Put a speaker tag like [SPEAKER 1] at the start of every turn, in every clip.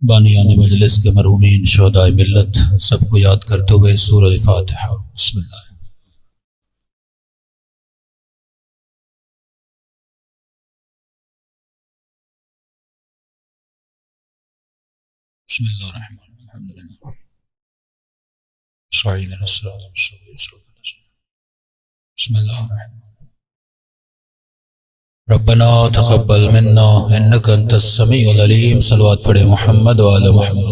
[SPEAKER 1] بانیان مجلس کے مرحومین شہدائے ملت سب کو یاد کرتے ہوئے سورہ فاتحہ۔ بسم اللہ۔ بسم اللہ الرحمن الرحیم الحمدللہ صلی اللہ علیہ وسلم۔ بسم اللہ الرحمن ربنا تقبل منا انک انت السمیع العلیم۔ صلوات پڑھے محمد وعلی محمد۔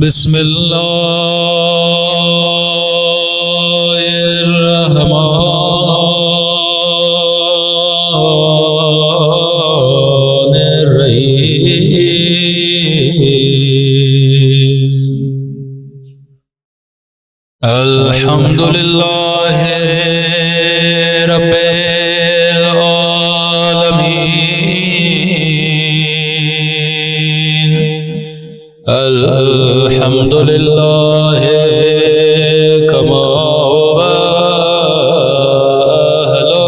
[SPEAKER 1] بسم اللہ الرحمن الحمد للہ رب العالمین، الحمد للہ کما هو أهله،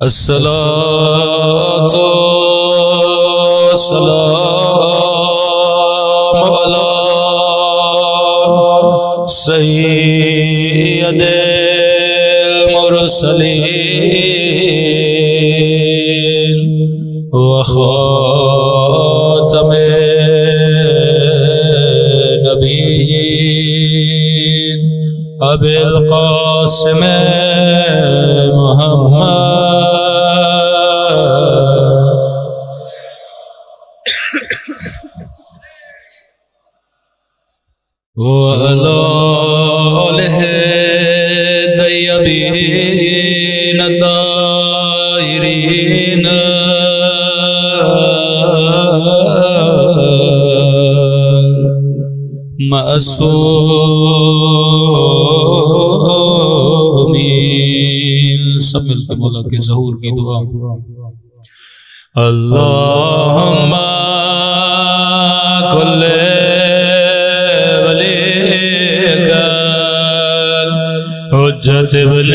[SPEAKER 1] الصلاة والسلام سید المرسلین وخاتم النبیین ابی القاسم محمد وعلى آلہ طیبین الطاہرین معصومین۔ سب مل کے مولا کے ظہور کی دعا۔ اللہم کل حجت ابن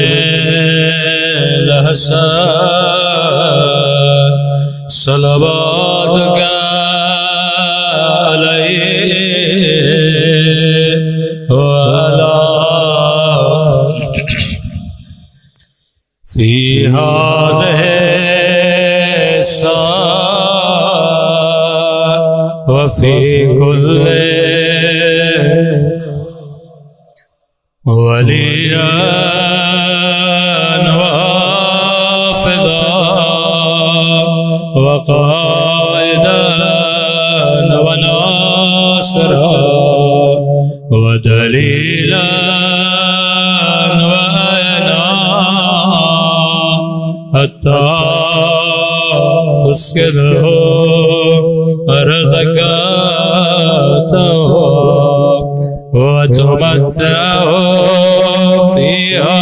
[SPEAKER 1] الحسن صلواتک علیہ وعلا فی هذه الساعة وفی کل ولیا وحافظا وقائدا وناصرا ودلیلا وعینا حتی تسکنه أرضك وتمتع فيها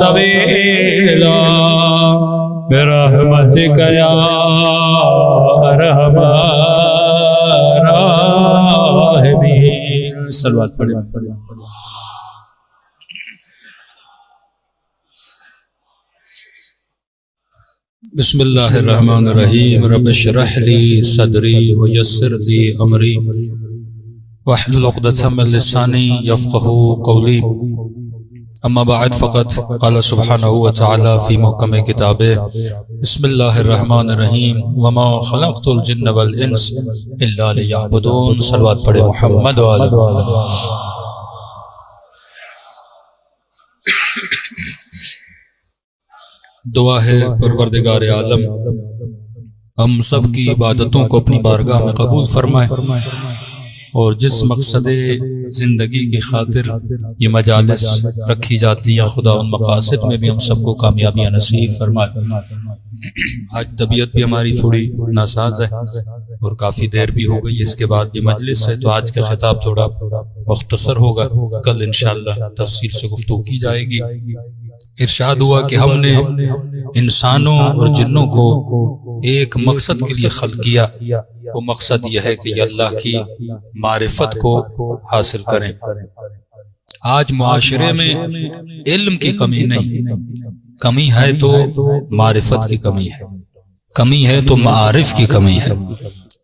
[SPEAKER 1] طويلا برحمتك يا أرحم الراحمين۔ صلوات پڑھیں۔ بسم اللہ الرحمن الرحیم رب اشرح لی صدری ویسر لی امری واحلل عقدۃ من لسانی یفقهوا قولی، اما بعد فقط قال سبحانہ وتعالی فی محکم کتابہ بسم اللہ الرحمن الرحیم وما خلقت الجن والانس الا لیعبدون۔ صلوات پڑھے محمد وعلی دعا ہے پروردگار عالم ہم سب کی عبادتوں کو اپنی بارگاہ میں قبول فرمائے، اور جس مقصد زندگی کی خاطر یہ مجالس رکھی جاتی ہیں خدا ان مقاصد میں بھی ہم سب کو کامیابیاں نصیب فرمائے۔ آج طبیعت بھی ہماری تھوڑی ناساز ہے اور کافی دیر بھی ہو گئی، اس کے بعد بھی مجلس ہے، تو آج کا خطاب تھوڑا مختصر ہوگا، کل انشاءاللہ تفصیل سے گفتگو کی جائے گی۔ ارشاد ہوا کہ ہم نے انسانوں اور جنوں کو ایک مقصد کے لیے خلق کیا، وہ مقصد یہ ہے کہ یہ اللہ کی معرفت کو حاصل کریں، آج معاشرے میں علم کی کمی نہیں، کمی ہے تو معرفت کی کمی ہے، کمی ہے تو معارف کی کمی ہے۔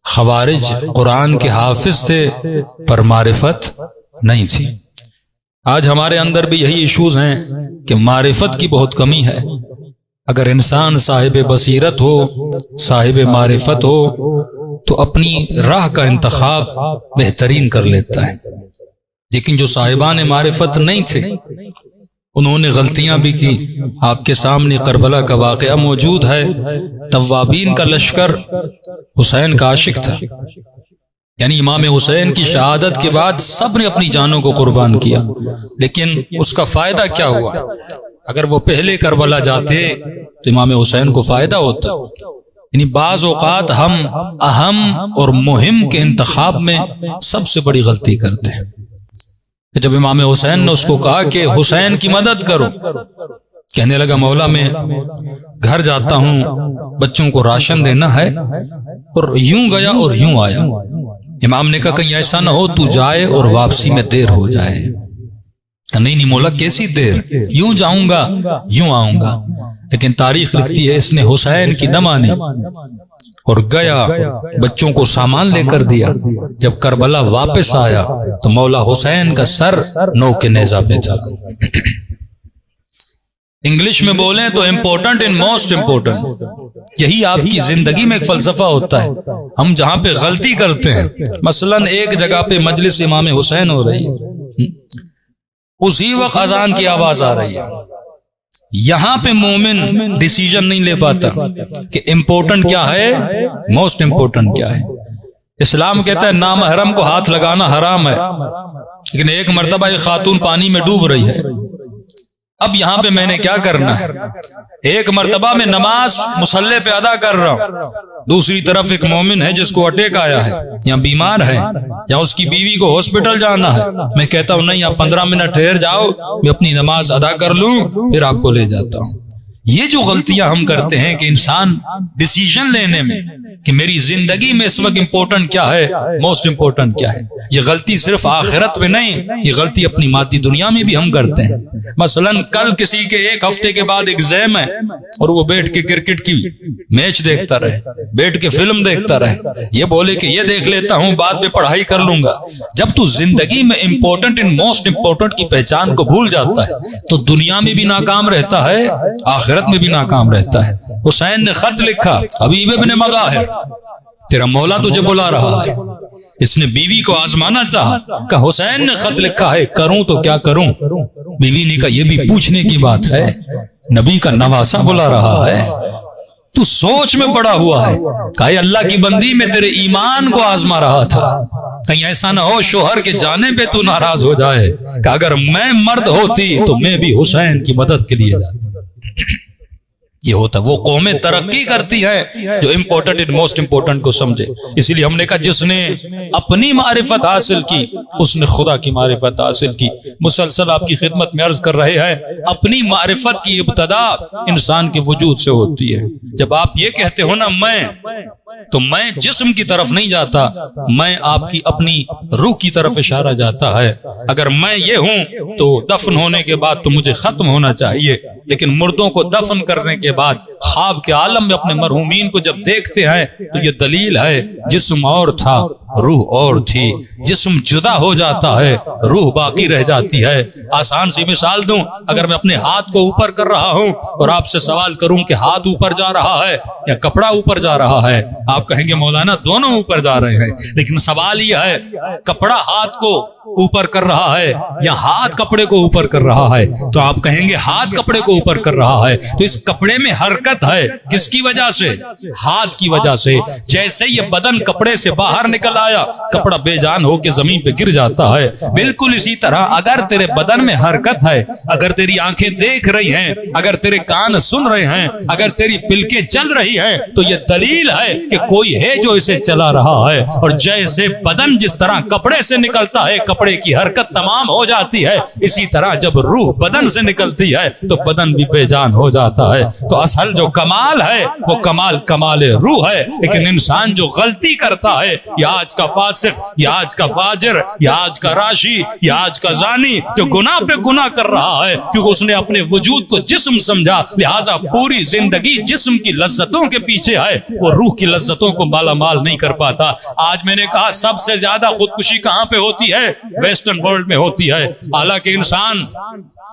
[SPEAKER 1] خوارج قرآن کے حافظ تھے پر معرفت نہیں تھی۔ آج ہمارے اندر بھی یہی ایشوز ہیں کہ معرفت کی بہت کمی ہے۔ اگر انسان صاحب بصیرت ہو، صاحب معرفت ہو تو اپنی راہ کا انتخاب بہترین کر لیتا ہے، لیکن جو صاحبان معرفت نہیں تھے انہوں نے غلطیاں بھی کی۔ آپ کے سامنے کربلا کا واقعہ موجود ہے۔ توابین کا لشکر حسین کا عاشق تھا، یعنی امام حسین کی شہادت کے بعد سب نے اپنی جانوں کو قربان کیا، لیکن اس کا فائدہ کیا ہوا؟ اگر وہ پہلے کربلا جاتے تو امام حسین کو فائدہ ہوتا۔ یعنی بعض اوقات ہم اہم اور مہم کے انتخاب میں سب سے بڑی غلطی کرتے ہیں۔ جب امام حسین نے اس کو کہا کہ حسین کی مدد کرو، کہنے لگا مولا میں گھر جاتا ہوں، بچوں کو راشن دینا ہے، اور یوں گیا اور یوں آیا۔ امام نے کہا کہیں ایسا نہ ہو تو جائے اور واپسی میں دیر ہو جائے۔ نہیں مولا کیسی دیر، یوں جاؤں گا یوں آؤں گا۔ لیکن تاریخ لکھتی ہے اس نے حسین کی نہ مانی اور گیا، بچوں کو سامان لے کر دیا۔ جب کربلا واپس آیا تو مولا حسین کا سر نو کے نیزہ پہ تھا۔ انگلش میں بولیں تو امپورٹنٹ ان موسٹ امپورٹنٹ، یہی آپ کی زندگی میں ایک فلسفہ ہوتا ہے۔ ہم جہاں پہ غلطی کرتے ہیں، مثلا ایک جگہ پہ مجلس امام حسین ہو رہی ہے، اسی وقت اذان کی آواز آ رہی ہے، یہاں پہ مومن ڈیسیژن نہیں لے پاتا کہ امپورٹنٹ کیا ہے، موسٹ امپورٹنٹ کیا ہے۔ اسلام کہتا ہے نامحرم کو ہاتھ لگانا حرام ہے، لیکن ایک مرتبہ ایک خاتون پانی میں ڈوب رہی ہے، اب یہاں پہ میں نے کیا کرنا ہے؟ ایک مرتبہ میں نماز مصلی پہ ادا کر رہا ہوں، دوسری طرف ایک مومن ہے جس کو اٹیک آیا ہے یا بیمار ہے یا اس کی بیوی کو ہاسپٹل جانا ہے، میں کہتا ہوں نہیں آپ 15 منٹ ٹھہر جاؤ، میں اپنی نماز ادا کر لوں پھر آپ کو لے جاتا ہوں۔ یہ جو غلطیاں ہم کرتے ہیں کہ انسان ڈیسیژن لینے میں کہ میری زندگی میں اس وقت امپورٹنٹ کیا ہے، موسٹ امپورٹنٹ کیا ہے، یہ غلطی صرف آخرت میں نہیں، یہ غلطی اپنی مادی دنیا میں بھی ہم کرتے ہیں۔ مثلا کل کسی کے ایک ہفتے کے بعد ایگزام ہے اور وہ بیٹھ کے کرکٹ کی میچ دیکھتا رہے، بیٹھ کے فلم دیکھتا رہے، یہ بولے کہ یہ دیکھ لیتا ہوں بعد میں پڑھائی کر لوں گا۔ جب تو زندگی میں امپورٹنٹ ان موسٹ امپورٹنٹ کی پہچان کو بھول جاتا ہے تو دنیا میں بھی ناکام رہتا ہے، آخرت میں بھی ناکام رہتا ہے۔ حسین نے خط لکھا، حبیب ابن مغا ہے، تیرا مولا تجھے بلا رہا ہے۔ اس نے بیوی کو آزمانا چاہا، کہ حسین نے خط لکھا ہے، کروں تو کیا کروں؟ بیوی نے کہا یہ بھی پوچھنے کی بات ہے، نبی کا نواسا بلا رہا ہے، تو سوچ میں پڑا ہوا ہے۔ کہا اللہ کی بندی میں تیرے ایمان کو آزما رہا تھا، کہیں ایسا نہ ہو شوہر کے جانے پہ تو ناراض ہو جائے کہ اگر میں مرد ہوتی تو میں بھی حسین کی مدد کے لیے جاتی۔ یہ ہوتا وہ قومیں ترقی کرتی ہے جو امپورٹنٹ ان موسٹ امپورٹنٹ کو سمجھے۔ اسی لیے ہم نے کہا جس نے اپنی معرفت حاصل کی اس نے خدا کی معرفت حاصل کی۔ مسلسل آپ کی خدمت میں عرض کر رہے ہیں اپنی معرفت کی ابتدا انسان کے وجود سے ہوتی ہے۔ جب آپ یہ کہتے ہو نا میں، تو میں جسم کی طرف نہیں جاتا، میں آپ کی اپنی روح کی طرف اشارہ جاتا ہے۔ اگر میں یہ ہوں تو دفن ہونے کے بعد تو مجھے ختم ہونا چاہیے، لیکن مردوں کو دفن کرنے کے بعد خواب کے عالم میں اپنے مرحومین کو جب دیکھتے ہیں تو یہ دلیل ہے جسم اور تھا روح اور تھی، جسم جدا ہو جاتا ہے روح باقی رہ جاتی ہے۔ آسان سی مثال دوں، اگر میں اپنے ہاتھ کو اوپر کر رہا ہوں اور آپ سے سوال کروں کہ ہاتھ اوپر جا رہا ہے یا کپڑا اوپر جا رہا ہے، آپ کہیں گے مولانا دونوں اوپر جا رہے ہیں، لیکن سوال یہ ہے کپڑا ہاتھ کو اوپر کر رہا ہے یا ہاتھ کپڑے کو اوپر کر رہا ہے؟ تو آپ کہیں گے ہاتھ کپڑے کو اوپر کر رہا ہے۔ تو اس کپڑے میں حرکت ہے، کس کی وجہ سے؟ ہاتھ کی وجہ سے۔ جیسے یہ بدن کپڑے سے باہر نکل آیا، کپڑا بے جان ہو کے زمین پہ گر جاتا ہے۔ بالکل اسی طرح اگر تیرے بدن میں حرکت ہے، اگر تیری آنکھیں دیکھ رہی ہیں، اگر تیرے کان سن رہے ہیں، اگر تیری پلکیں چل رہی ہیں، تو یہ دلیل ہے کہ کوئی ہے جو اسے چلا رہا ہے۔ اور جیسے بدن جس طرح کپڑے سے نکلتا ہے کپڑے کی حرکت تمام ہو جاتی ہے، اسی طرح جب روح بدن سے نکلتی ہے تو بدن بھی بے جان ہو جاتا ہے۔ تو اصل جو کمال ہے وہ کمال روح ہے۔ لیکن انسان جو غلطی کرتا ہے، یا آج کا فاسق، یا آج کا فاجر، یا آج کا راشی، یا آج کا زانی، جو گناہ پہ گناہ کر رہا ہے کیونکہ اس نے اپنے وجود کو جسم سمجھا، لہٰذا پوری زندگی جسم کی لذتوں کے پیچھے ہے، وہ روح کی لذتوں کو مالا مال نہیں کر پاتا۔ آج میں نے کہا سب سے زیادہ خودکشی کہاں پہ ہوتی ہے؟ ویسٹرن ورلڈ میں ہوتی ہے۔ حالانکہ انسان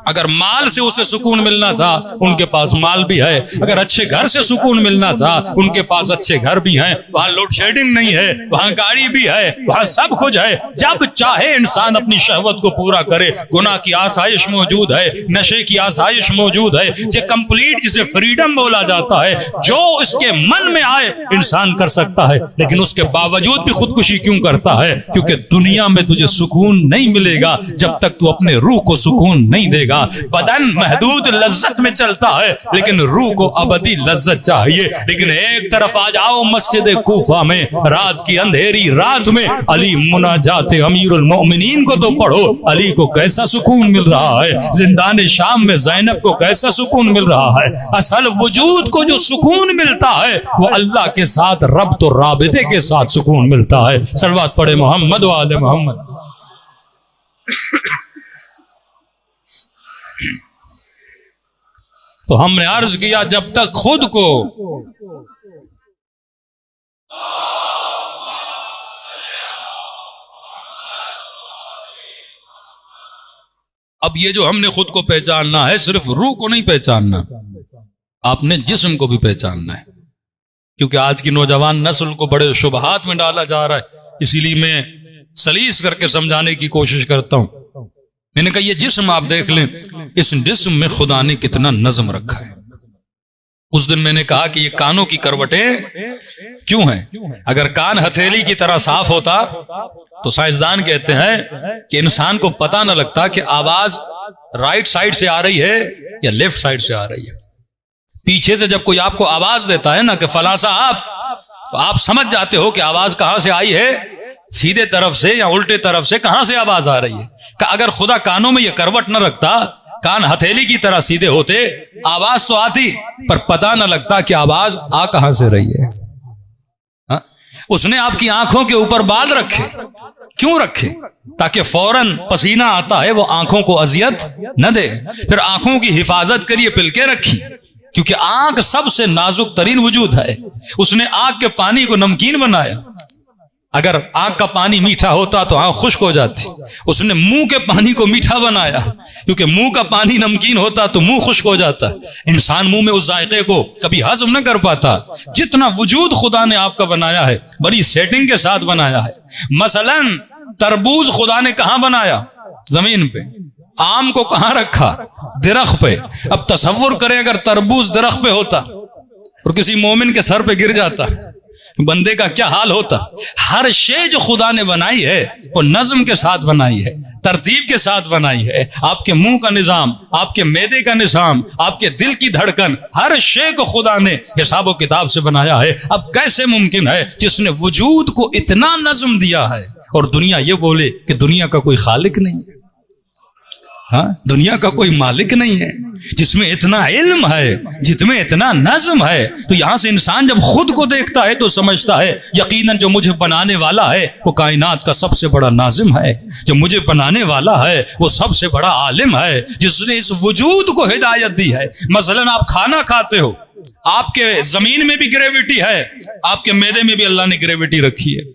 [SPEAKER 1] اگر مال سے اسے سکون ملنا تھا، ان کے پاس مال بھی ہے، اگر اچھے گھر سے سکون ملنا تھا، ان کے پاس اچھے گھر بھی ہیں، وہاں لوڈ شیڈنگ نہیں ہے، وہاں گاڑی بھی ہے، وہاں سب کچھ ہے۔ جب چاہے انسان اپنی شہوت کو پورا کرے، گناہ کی آسائش موجود ہے، نشے کی آسائش موجود ہے، یہ کمپلیٹ جسے فریڈم بولا جاتا ہے، جو اس کے من میں آئے انسان کر سکتا ہے۔ لیکن اس کے باوجود بھی خودکشی کیوں کرتا ہے؟ کیونکہ دنیا میں تجھے سکون نہیں ملے گا جب تک تو اپنے روح کو سکون نہیں دے گا۔ بدن محدود لذت میں چلتا ہے لیکن روح کو ابدی لذت چاہیے۔ لیکن ایک طرف آ جاؤ مسجد کوفہ میں، رات کی اندھیری رات میں علی مناجات امیر المؤمنین کو تو پڑھو، علی کو کیسا سکون مل رہا ہے، زندان شام میں زینب کو کیسا سکون مل رہا ہے۔ اصل وجود کو جو سکون ملتا ہے وہ اللہ کے ساتھ ربط و رابطے کے ساتھ سکون ملتا ہے۔ صلوات پڑھے محمد و آل محمد۔ تو ہم نے عرض کیا جب تک خود کو اب یہ جو ہم نے خود کو پہچاننا ہے، صرف روح کو نہیں پہچاننا، آپ نے جسم کو بھی پہچاننا ہے، کیونکہ آج کی نوجوان نسل کو بڑے شبہات میں ڈالا جا رہا ہے، اسی لیے میں سلیس کر کے سمجھانے کی کوشش کرتا ہوں۔ میں نے کہا یہ جسم آپ دیکھ لیں، اس جسم میں خدا نے کتنا نظم رکھا ہے۔ اس دن میں نے کہا کہ یہ کانوں کی کروٹیں کیوں ہیں؟ اگر کان ہتھیلی کی طرح صاف ہوتا تو سائنسدان کہتے ہیں کہ انسان کو پتہ نہ لگتا کہ آواز رائٹ سائڈ سے آ رہی ہے یا لیفٹ سائڈ سے آ رہی ہے۔ پیچھے سے جب کوئی آپ کو آواز دیتا ہے نا کہ فلاں صاحب، تو آپ سمجھ جاتے ہو کہ آواز کہاں سے آئی ہے، سیدھے طرف سے یا الٹے طرف سے، کہاں سے آواز آ رہی ہے۔ کہ اگر خدا کانوں میں یہ کروٹ نہ رکھتا، کان ہتھیلی کی طرح سیدھے ہوتے، آواز تو آتی پر پتہ نہ لگتا کہ آواز آ کہاں سے رہی ہے۔ اس نے آپ کی آنکھوں کے اوپر بال رکھے، کیوں رکھے؟ تاکہ فوراً پسینہ آتا ہے وہ آنکھوں کو اذیت نہ دے۔ پھر آنکھوں کی حفاظت کے لیے پلکیں رکھی، کیونکہ آنکھ سب سے نازک ترین وجود ہے۔ اس نے آنکھ کے پانی کو نمکین بنایا، اگر آنکھ کا پانی میٹھا ہوتا تو آنکھ خشک ہو جاتی۔ اس نے منہ کے پانی کو میٹھا بنایا، کیونکہ منہ کا پانی نمکین ہوتا تو منہ خشک ہو جاتا۔ انسان منہ میں اس ذائقے کو کبھی ہضم نہ کر پاتا۔ جتنا وجود خدا نے آپ کا بنایا ہے بڑی سیٹنگ کے ساتھ بنایا ہے۔ مثلا تربوز خدا نے کہاں بنایا؟ زمین پہ۔ آم کو کہاں رکھا؟ درخت پہ۔ اب تصور کریں اگر تربوز درخت پہ ہوتا اور کسی مومن کے سر پہ گر جاتا، بندے کا کیا حال ہوتا؟ ہر شے جو خدا نے بنائی ہے وہ نظم کے ساتھ بنائی ہے، ترتیب کے ساتھ بنائی ہے۔ آپ کے منہ کا نظام، آپ کے معدے کا نظام، آپ کے دل کی دھڑکن، ہر شے کو خدا نے حساب و کتاب سے بنایا ہے۔ اب کیسے ممکن ہے جس نے وجود کو اتنا نظم دیا ہے اور دنیا یہ بولے کہ دنیا کا کوئی خالق نہیں ہے، ہاں دنیا کا کوئی مالک نہیں ہے، جس میں اتنا علم ہے، جس میں اتنا نظم ہے؟ تو یہاں سے انسان جب خود کو دیکھتا ہے تو سمجھتا ہے یقیناً جو مجھے بنانے والا ہے وہ کائنات کا سب سے بڑا ناظم ہے، جو مجھے بنانے والا ہے وہ سب سے بڑا عالم ہے، جس نے اس وجود کو ہدایت دی ہے۔ مثلاً آپ کھانا کھاتے ہو، آپ کے زمین میں بھی گریویٹی ہے، آپ کے معدے میں بھی اللہ نے گریویٹی رکھی ہے۔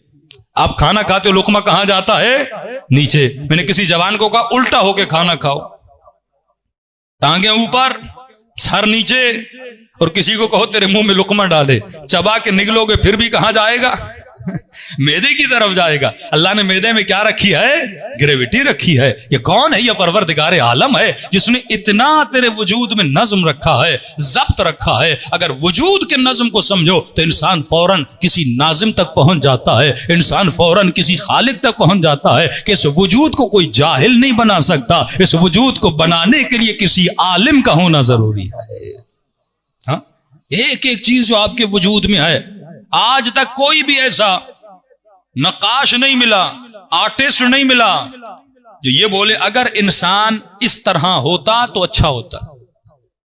[SPEAKER 1] آپ کھانا کھاتے ہو، لقمہ کہاں جاتا ہے؟ نیچے۔ میں نے کسی جوان کو کہا الٹا ہو کے کھانا کھاؤ، ٹانگیں اوپر سر نیچے، اور کسی کو کہو تیرے منہ میں لقمہ ڈالے، چبا کے نگلو گے پھر بھی کہاں جائے گا؟ معدے کی طرف جائے گا۔ اللہ نے معدے میں کیا رکھی ہے؟ گریویٹی رکھی ہے۔ یہ کون ہے؟ یہ پروردگار عالم ہے جس نے اتنا تیرے وجود میں نظم رکھا ہے، ضبط رکھا ہے۔ اگر وجود کے نظم کو سمجھو تو انسان فوراً کسی ناظم تک پہنچ جاتا ہے، انسان فوراً کسی خالق تک پہنچ جاتا ہے کہ اس وجود کو کوئی جاہل نہیں بنا سکتا، اس وجود کو بنانے کے لیے کسی عالم کا ہونا ضروری ہے۔ ہاں ایک ایک چیز جو آپ کے وجود میں ہے، آج تک کوئی بھی ایسا نقاش نہیں ملا، آرٹسٹ نہیں ملا، جو یہ بولے اگر انسان اس طرح ہوتا تو اچھا ہوتا.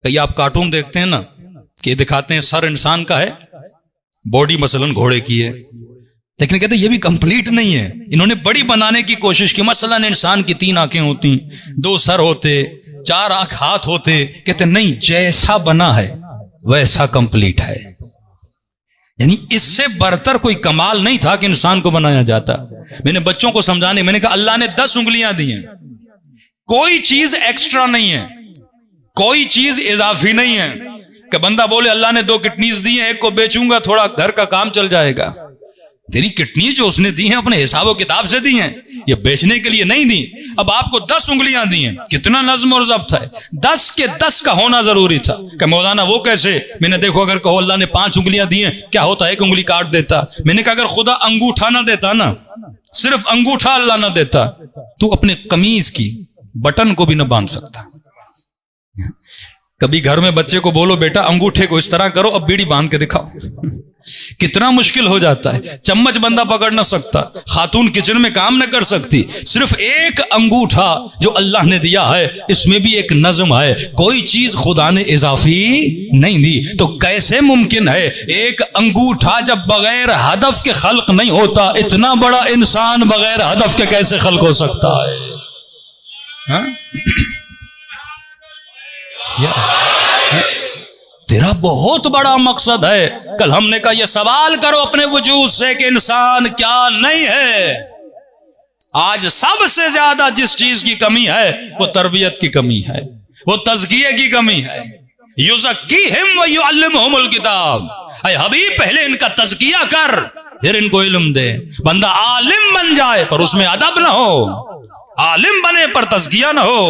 [SPEAKER 1] کئی آپ کارٹون دیکھتے ہیں نا کہ دکھاتے ہیں سر انسان کا ہے, باڈی مثلاً گھوڑے کی ہے, لیکن کہتے ہیں یہ بھی کمپلیٹ نہیں ہے, انہوں نے بڑی بنانے کی کوشش کی. مثلاً انسان کی 3 آنکھیں ہوتی, 2 سر ہوتے, 4 آنکھ ہاتھ ہوتے, کہتے ہیں نہیں جیسا بنا ہے ویسا کمپلیٹ ہے. یعنی اس سے برتر کوئی کمال نہیں تھا کہ انسان کو بنایا جاتا. میں نے بچوں کو سمجھانے, میں نے کہا اللہ نے 10 انگلیاں دی ہیں, کوئی چیز ایکسٹرا نہیں ہے, کوئی چیز اضافی نہیں ہے کہ بندہ بولے اللہ نے 2 کڈنیز دی ہیں, ایک کو بیچوں گا تھوڑا گھر کا کام چل جائے گا. تیری کڈنی جو اس نے دی ہیں اپنے حساب و کتاب سے دی ہیں, یہ بیچنے کے لیے نہیں دی. اب آپ کو 10 انگلیاں دی ہیں, کتنا نظم اور ضبط ہے. 10 کے 10 کا ہونا ضروری تھا کہ مولانا وہ کیسے. میں نے دیکھو اگر کہو اللہ نے 5 انگلیاں دی ہیں, کیا ہوتا, 1 انگلی کاٹ دیتا. میں نے کہا اگر خدا انگوٹھا نہ دیتا نا, صرف انگوٹھا اللہ نہ دیتا, تو اپنے قمیض کی بٹن کو بھی نہ باندھ سکتا. کبھی گھر میں بچے کو بولو بیٹا انگوٹھے کو اس طرح کرو, اب بیڑی باندھ کے دکھاؤ, کتنا مشکل ہو جاتا ہے. چمچ بندہ پکڑ نہ سکتا, خاتون کچن میں کام نہ کر سکتی. صرف ایک انگوٹھا جو اللہ نے دیا ہے اس میں بھی ایک نظم ہے, کوئی چیز خدا نے اضافی نہیں دی. تو کیسے ممکن ہے ایک انگوٹھا جب بغیر ہدف کے خلق نہیں ہوتا, اتنا بڑا انسان بغیر ہدف کے کیسے خلق ہو سکتا ہے؟ ہاں تیرا بہت بڑا مقصد ہے. کل ہم نے کہا یہ سوال کرو اپنے وجود سے کہ انسان کیا نہیں ہے. آج سب سے زیادہ جس چیز کی کمی ہے وہ تربیت کی کمی ہے, وہ تزکیے کی کمی ہے. یزکیہم ویعلمہم الکتاب, اے حبیب پہلے ان کا تزکیہ کر پھر ان کو علم دے. بندہ عالم بن جائے پر اس میں ادب نہ ہو, عالم بنے پر تزکیہ نہ ہو,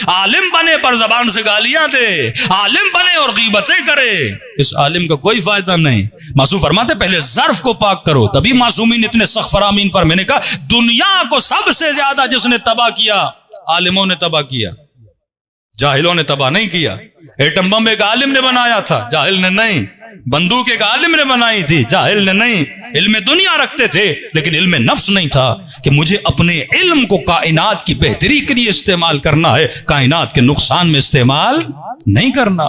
[SPEAKER 1] عالم بنے پر زبان سے گالیاں دے, عالم بنے اور غیبتیں کرے, اس عالم کا کوئی فائدہ نہیں. معصوم فرماتے پہلے ظرف کو پاک کرو, تبھی معصومین اتنے سخت فرامین پر. میں نے کہا دنیا کو سب سے زیادہ جس نے تباہ کیا عالموں نے تباہ کیا, جاہلوں نے تباہ نہیں کیا. ایٹم بم ایک عالم نے بنایا تھا, جاہل نے نہیں. بندوق ایک عالم نے بنائی تھی, جاہل نے نہیں. علم دنیا رکھتے تھے لیکن علم نفس نہیں تھا کہ مجھے اپنے علم کو کائنات کی بہتری کے لیے استعمال کرنا ہے, کائنات کے نقصان میں استعمال نہیں کرنا.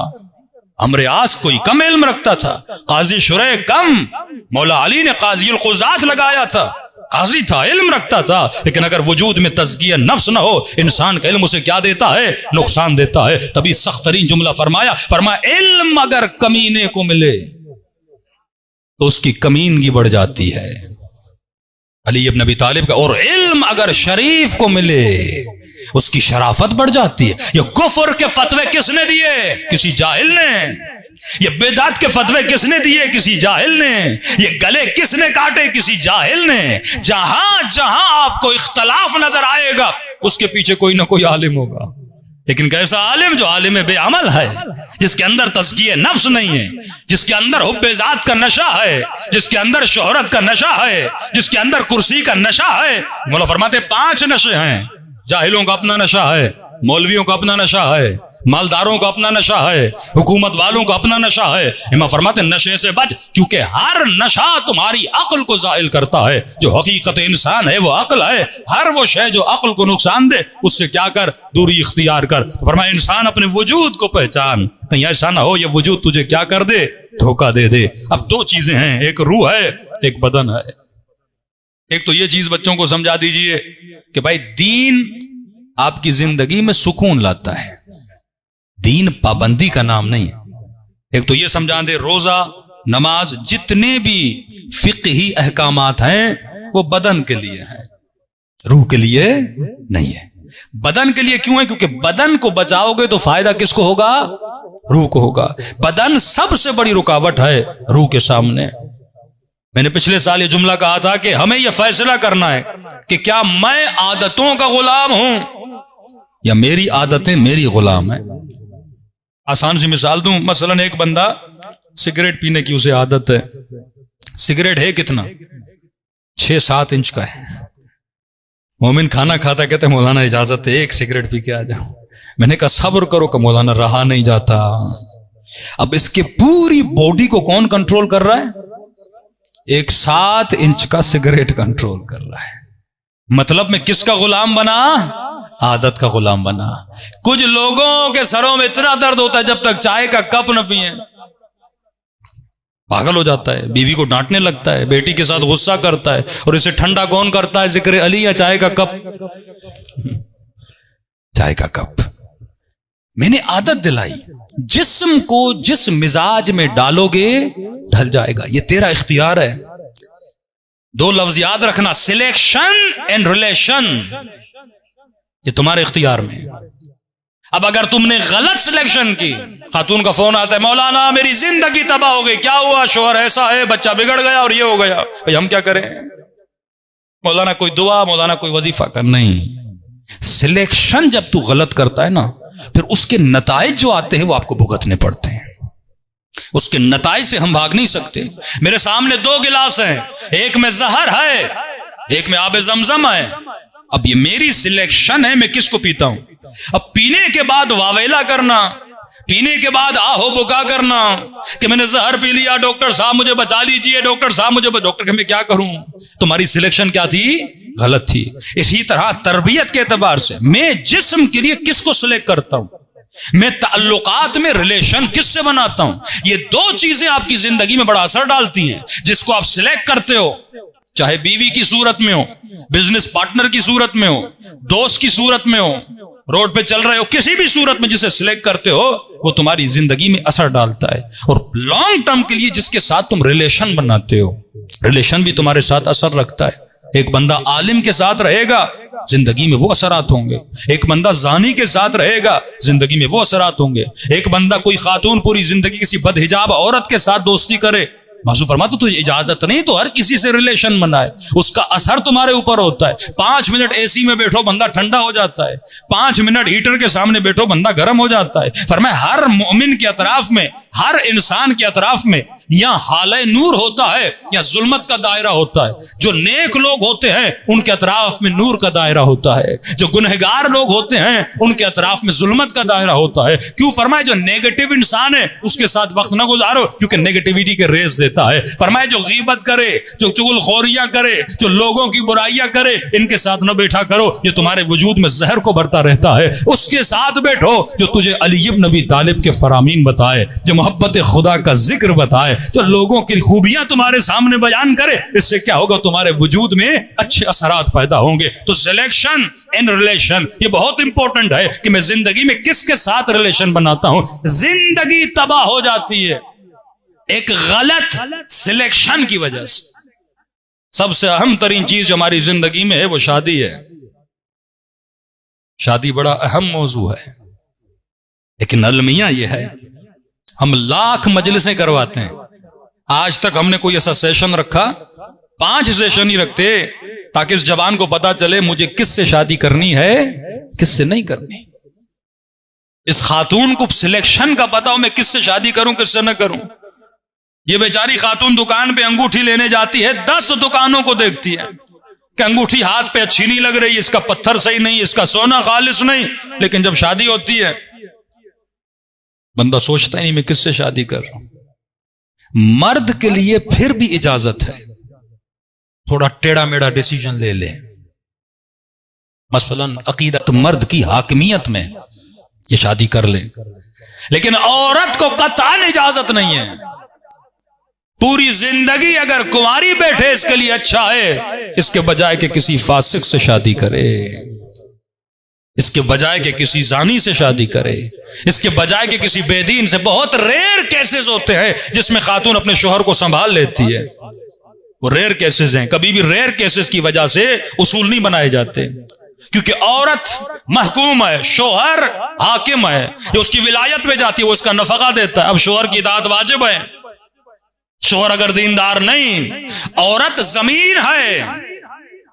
[SPEAKER 1] عمرو عاص کوئی کم علم رکھتا تھا, قاضی شریح کم, مولا علی نے قاضی القضات لگایا تھا, قاضی تھا, علم رکھتا تھا, لیکن اگر وجود میں تزکیہ نفس نہ ہو, انسان کا علم اسے کیا دیتا ہے, نقصان دیتا ہے. تبھی سخت ترین جملہ فرمایا علم اگر کمینے کو ملے تو اس کی کمینگی بڑھ جاتی ہے. علی ابن ابی طالب کا, اور علم اگر شریف کو ملے اس کی شرافت بڑھ جاتی ہے. یہ کفر کے فتوے کس نے دیے؟ کسی جاہل نے. یہ بدعت کے فتوے کس نے دیے؟ کسی جاہل نے. یہ گلے کس نے کاٹے؟ کسی جاہل نے. جہاں جہاں آپ کو اختلاف نظر آئے گا اس کے پیچھے کوئی نہ کوئی عالم ہوگا, لیکن کیسا عالم؟ جو عالم بے عمل ہے, جس کے اندر تزکیہ نفس نہیں ہے, جس کے اندر حب ذات کا نشہ ہے, جس کے اندر شہرت کا نشہ ہے, جس کے اندر کرسی کا نشہ ہے. مولا فرماتے 5 نشے ہیں. جاہلوں کا اپنا نشہ ہے, مولویوں کا اپنا نشہ ہے, مالداروں کا اپنا نشہ ہے, حکومت والوں کا اپنا نشہ ہے. امام فرماتے نشے سے بچ, کیونکہ ہر نشہ تمہاری عقل کو زائل کرتا ہے. جو حقیقت انسان ہے وہ عقل ہے. ہر وہ شے جو عقل کو نقصان دے اس سے کیا کر, دوری اختیار کر. فرمایا انسان اپنے وجود کو پہچان, کہیں ایسا نہ ہو یہ وجود تجھے کیا کر دے, دھوکہ دے دے. اب 2 چیزیں ہیں, ایک روح ہے ایک بدن ہے. ایک تو یہ چیز بچوں کو سمجھا دیجئے کہ بھائی دین آپ کی زندگی میں سکون لاتا ہے, دین پابندی کا نام نہیں ہے. ایک تو یہ سمجھا دے روزہ نماز جتنے بھی فقہی احکامات ہیں وہ بدن کے لیے ہیں, روح کے لیے نہیں ہے. بدن کے لیے کیوں ہے؟ کیونکہ بدن کو بچاؤ گے تو فائدہ کس کو ہوگا؟ روح کو ہوگا. بدن سب سے بڑی رکاوٹ ہے روح کے سامنے. میں نے پچھلے سال یہ جملہ کہا تھا کہ ہمیں یہ فیصلہ کرنا ہے کہ کیا میں عادتوں کا غلام ہوں یا میری عادتیں میری غلام ہیں. آسان سی مثال دوں, مثلا ایک بندہ سگریٹ پینے کی اسے عادت ہے. سگریٹ ہے کتنا؟ 6-7 انچ کا ہے. مومن کھانا کھاتا کہتے ہیں مولانا اجازت ہے 1 سگریٹ پی کے آ جاؤ. میں نے کہا صبر کرو کہ مولانا رہا نہیں جاتا. اب اس کے پوری باڈی کو کون کنٹرول کر رہا ہے؟ ایک 7 انچ کا سگریٹ کنٹرول کر رہا ہے. مطلب میں کس کا غلام بنا؟ عادت کا غلام بنا. کچھ لوگوں کے سروں میں اتنا درد ہوتا ہے جب تک چائے کا کپ نہ پئیں پاگل ہو جاتا ہے، بیوی کو ڈانٹنے لگتا ہے، بیٹی کے ساتھ غصہ کرتا ہے، اور اسے ٹھنڈا کون کرتا ہے؟ ذکر علی یا چائے کا کپ؟ چائے کا کپ. میں نے عادت دلائی، جسم کو جس مزاج میں ڈالو گے ڈھل جائے گا. یہ تیرا اختیار ہے. دو لفظ یاد رکھنا، سلیکشن اینڈ ریلیشن، یہ تمہارے اختیار میں. اب اگر تم نے غلط سلیکشن کی، خاتون کا فون آتا ہے، مولانا میری زندگی تباہ ہو گئی. کیا ہوا؟ شوہر ایسا ہے، بچہ بگڑ گیا اور یہ ہو گیا. بھئی ہم کیا کریں؟ مولانا کوئی دعا، مولانا کوئی وظیفہ کر. نہیں، سلیکشن جب تو غلط کرتا ہے نا، پھر اس کے نتائج جو آتے ہیں وہ آپ کو بھگتنے پڑتے ہیں. اس کے نتائج سے ہم بھاگ نہیں سکتے. میرے سامنے 2 گلاس ہیں، ایک میں زہر ہے، ایک میں آب زمزم ہے. اب یہ میری سلیکشن ہے، میں کس کو پیتا ہوں. اب پینے کے بعد واویلا کرنا، پینے کے بعد آہو بکا کرنا کہ میں نے زہر پی لیا، ڈاکٹر صاحب مجھے بچا لیجئے، ڈاکٹر صاحب مجھے ڈاکٹر کہ میں کیا کروں؟ تمہاری سلیکشن کیا تھی؟ غلط تھی. اسی طرح تربیت کے اعتبار سے میں جسم کے لیے کس کو سلیکٹ کرتا ہوں، میں تعلقات میں ریلیشن کس سے بناتا ہوں. یہ 2 چیزیں آپ کی زندگی میں بڑا اثر ڈالتی ہیں. جس کو آپ سلیکٹ کرتے ہو، چاہے بیوی کی صورت میں ہو، بزنس پارٹنر کی صورت میں ہو، دوست کی صورت میں ہو، روڈ پہ چل رہے ہو، کسی بھی صورت میں جسے سلیکٹ کرتے ہو وہ تمہاری زندگی میں اثر ڈالتا ہے. اور لانگ ٹرم کے لیے جس کے ساتھ تم ریلیشن بناتے ہو، ریلیشن بھی تمہارے ساتھ اثر رکھتا ہے. ایک بندہ عالم کے ساتھ رہے گا، زندگی میں وہ اثرات ہوں گے. ایک بندہ زانی کے ساتھ رہے گا، زندگی میں وہ اثرات ہوں گے. ایک بندہ، کوئی خاتون پوری زندگی کسی بدحجاب عورت کے ساتھ دوستی کرے، محضور فرماتا تو اجازت نہیں تو ہر کسی سے ریلیشن بنائے، اس کا اثر تمہارے اوپر ہوتا ہے. 5 منٹ اے سی میں بیٹھو بندہ ٹھنڈا ہو جاتا ہے، 5 منٹ ہیٹر کے سامنے بیٹھو بندہ گرم ہو جاتا ہے. فرمایا ہر مومن کے اطراف میں، ہر انسان کے اطراف میں یا حالہ نور ہوتا ہے یا ظلمت کا دائرہ ہوتا ہے. جو نیک لوگ ہوتے ہیں ان کے اطراف میں نور کا دائرہ ہوتا ہے، جو گنہگار لوگ ہوتے ہیں ان کے اطراف میں ظلمت کا دائرہ ہوتا ہے. کیوں؟ فرمایا جو نیگیٹو انسان ہے اس کے ساتھ وقت نہ گزارو، کیونکہ نیگیٹیوٹی کے ریز دیتا ہے. فرمایا جو غیبت کرے، جو چغل خوریاں کرے، جو لوگوں کی برائیاں کرے، ان کے ساتھ نہ بیٹھا کرو، یہ تمہارے وجود میں زہر کو بھرتا رہتا ہے. اس کے ساتھ بیٹھو جو تجھے علی ابن ابی طالب کے فرامین بتائے، جو محبت خدا کا ذکر بتائے، جو لوگوں کی خوبیاں تمہارے سامنے بیان کرے. اس سے کیا ہوگا؟ تمہارے وجود میں اچھے اثرات پیدا ہوں گے. تو سلیکشن اینڈ ریلیشن یہ بہت امپورٹنٹ ہے کہ میں زندگی میں کس کے ساتھ ریلیشن بناتا ہوں. زندگی تباہ ہو جاتی ہے ایک غلط سلیکشن کی وجہ سے. سب سے اہم ترین چیز جو ہماری زندگی میں ہے وہ شادی ہے. شادی بڑا اہم موضوع ہے، لیکن المیہ یہ ہے ہم لاکھ مجلسیں کرواتے ہیں، آج تک ہم نے کوئی ایسا سیشن رکھا، 5 سیشن ہی رکھتے تاکہ اس جوان کو پتا چلے مجھے کس سے شادی کرنی ہے کس سے نہیں کرنی. اس خاتون کو سلیکشن کا پتا ہو میں کس سے شادی کروں کس سے نہ کروں. یہ بیچاری خاتون دکان پہ انگوٹھی لینے جاتی ہے، 10 دکانوں کو دیکھتی ہے کہ انگوٹھی ہاتھ پہ اچھی نہیں لگ رہی، اس کا پتھر صحیح نہیں، اس کا سونا خالص نہیں. لیکن جب شادی ہوتی ہے بندہ سوچتا ہی نہیں میں کس سے شادی کر رہا ہوں. مرد کے لیے پھر بھی اجازت ہے تھوڑا ٹیڑھا میڑھا ڈیسیجن لے لیں. مثلا عقیدت مرد کی حاکمیت میں یہ شادی کر لیں، لیکن عورت کو قطعاً اجازت نہیں ہے. پوری زندگی اگر کنواری بیٹھے اس کے لیے اچھا ہے، اس کے بجائے کہ کسی فاسق سے شادی کرے، اس کے بجائے کہ کسی زانی سے شادی کرے، اس کے بجائے کہ کسی بے دین سے. بہت ریئر کیسز ہوتے ہیں جس میں خاتون اپنے شوہر کو سنبھال لیتی ہے، وہ ریئر کیسز ہیں. کبھی بھی ریئر کیسز کی وجہ سے اصول نہیں بنائے جاتے، کیونکہ عورت محکوم ہے، شوہر حاکم ہے، جو اس کی ولایت میں جاتی ہے وہ اس کا نفقہ دیتا ہے. اب شوہر کی اطاعت واجب ہے. شوہر اگر دیندار نہیں، عورت زمین ہے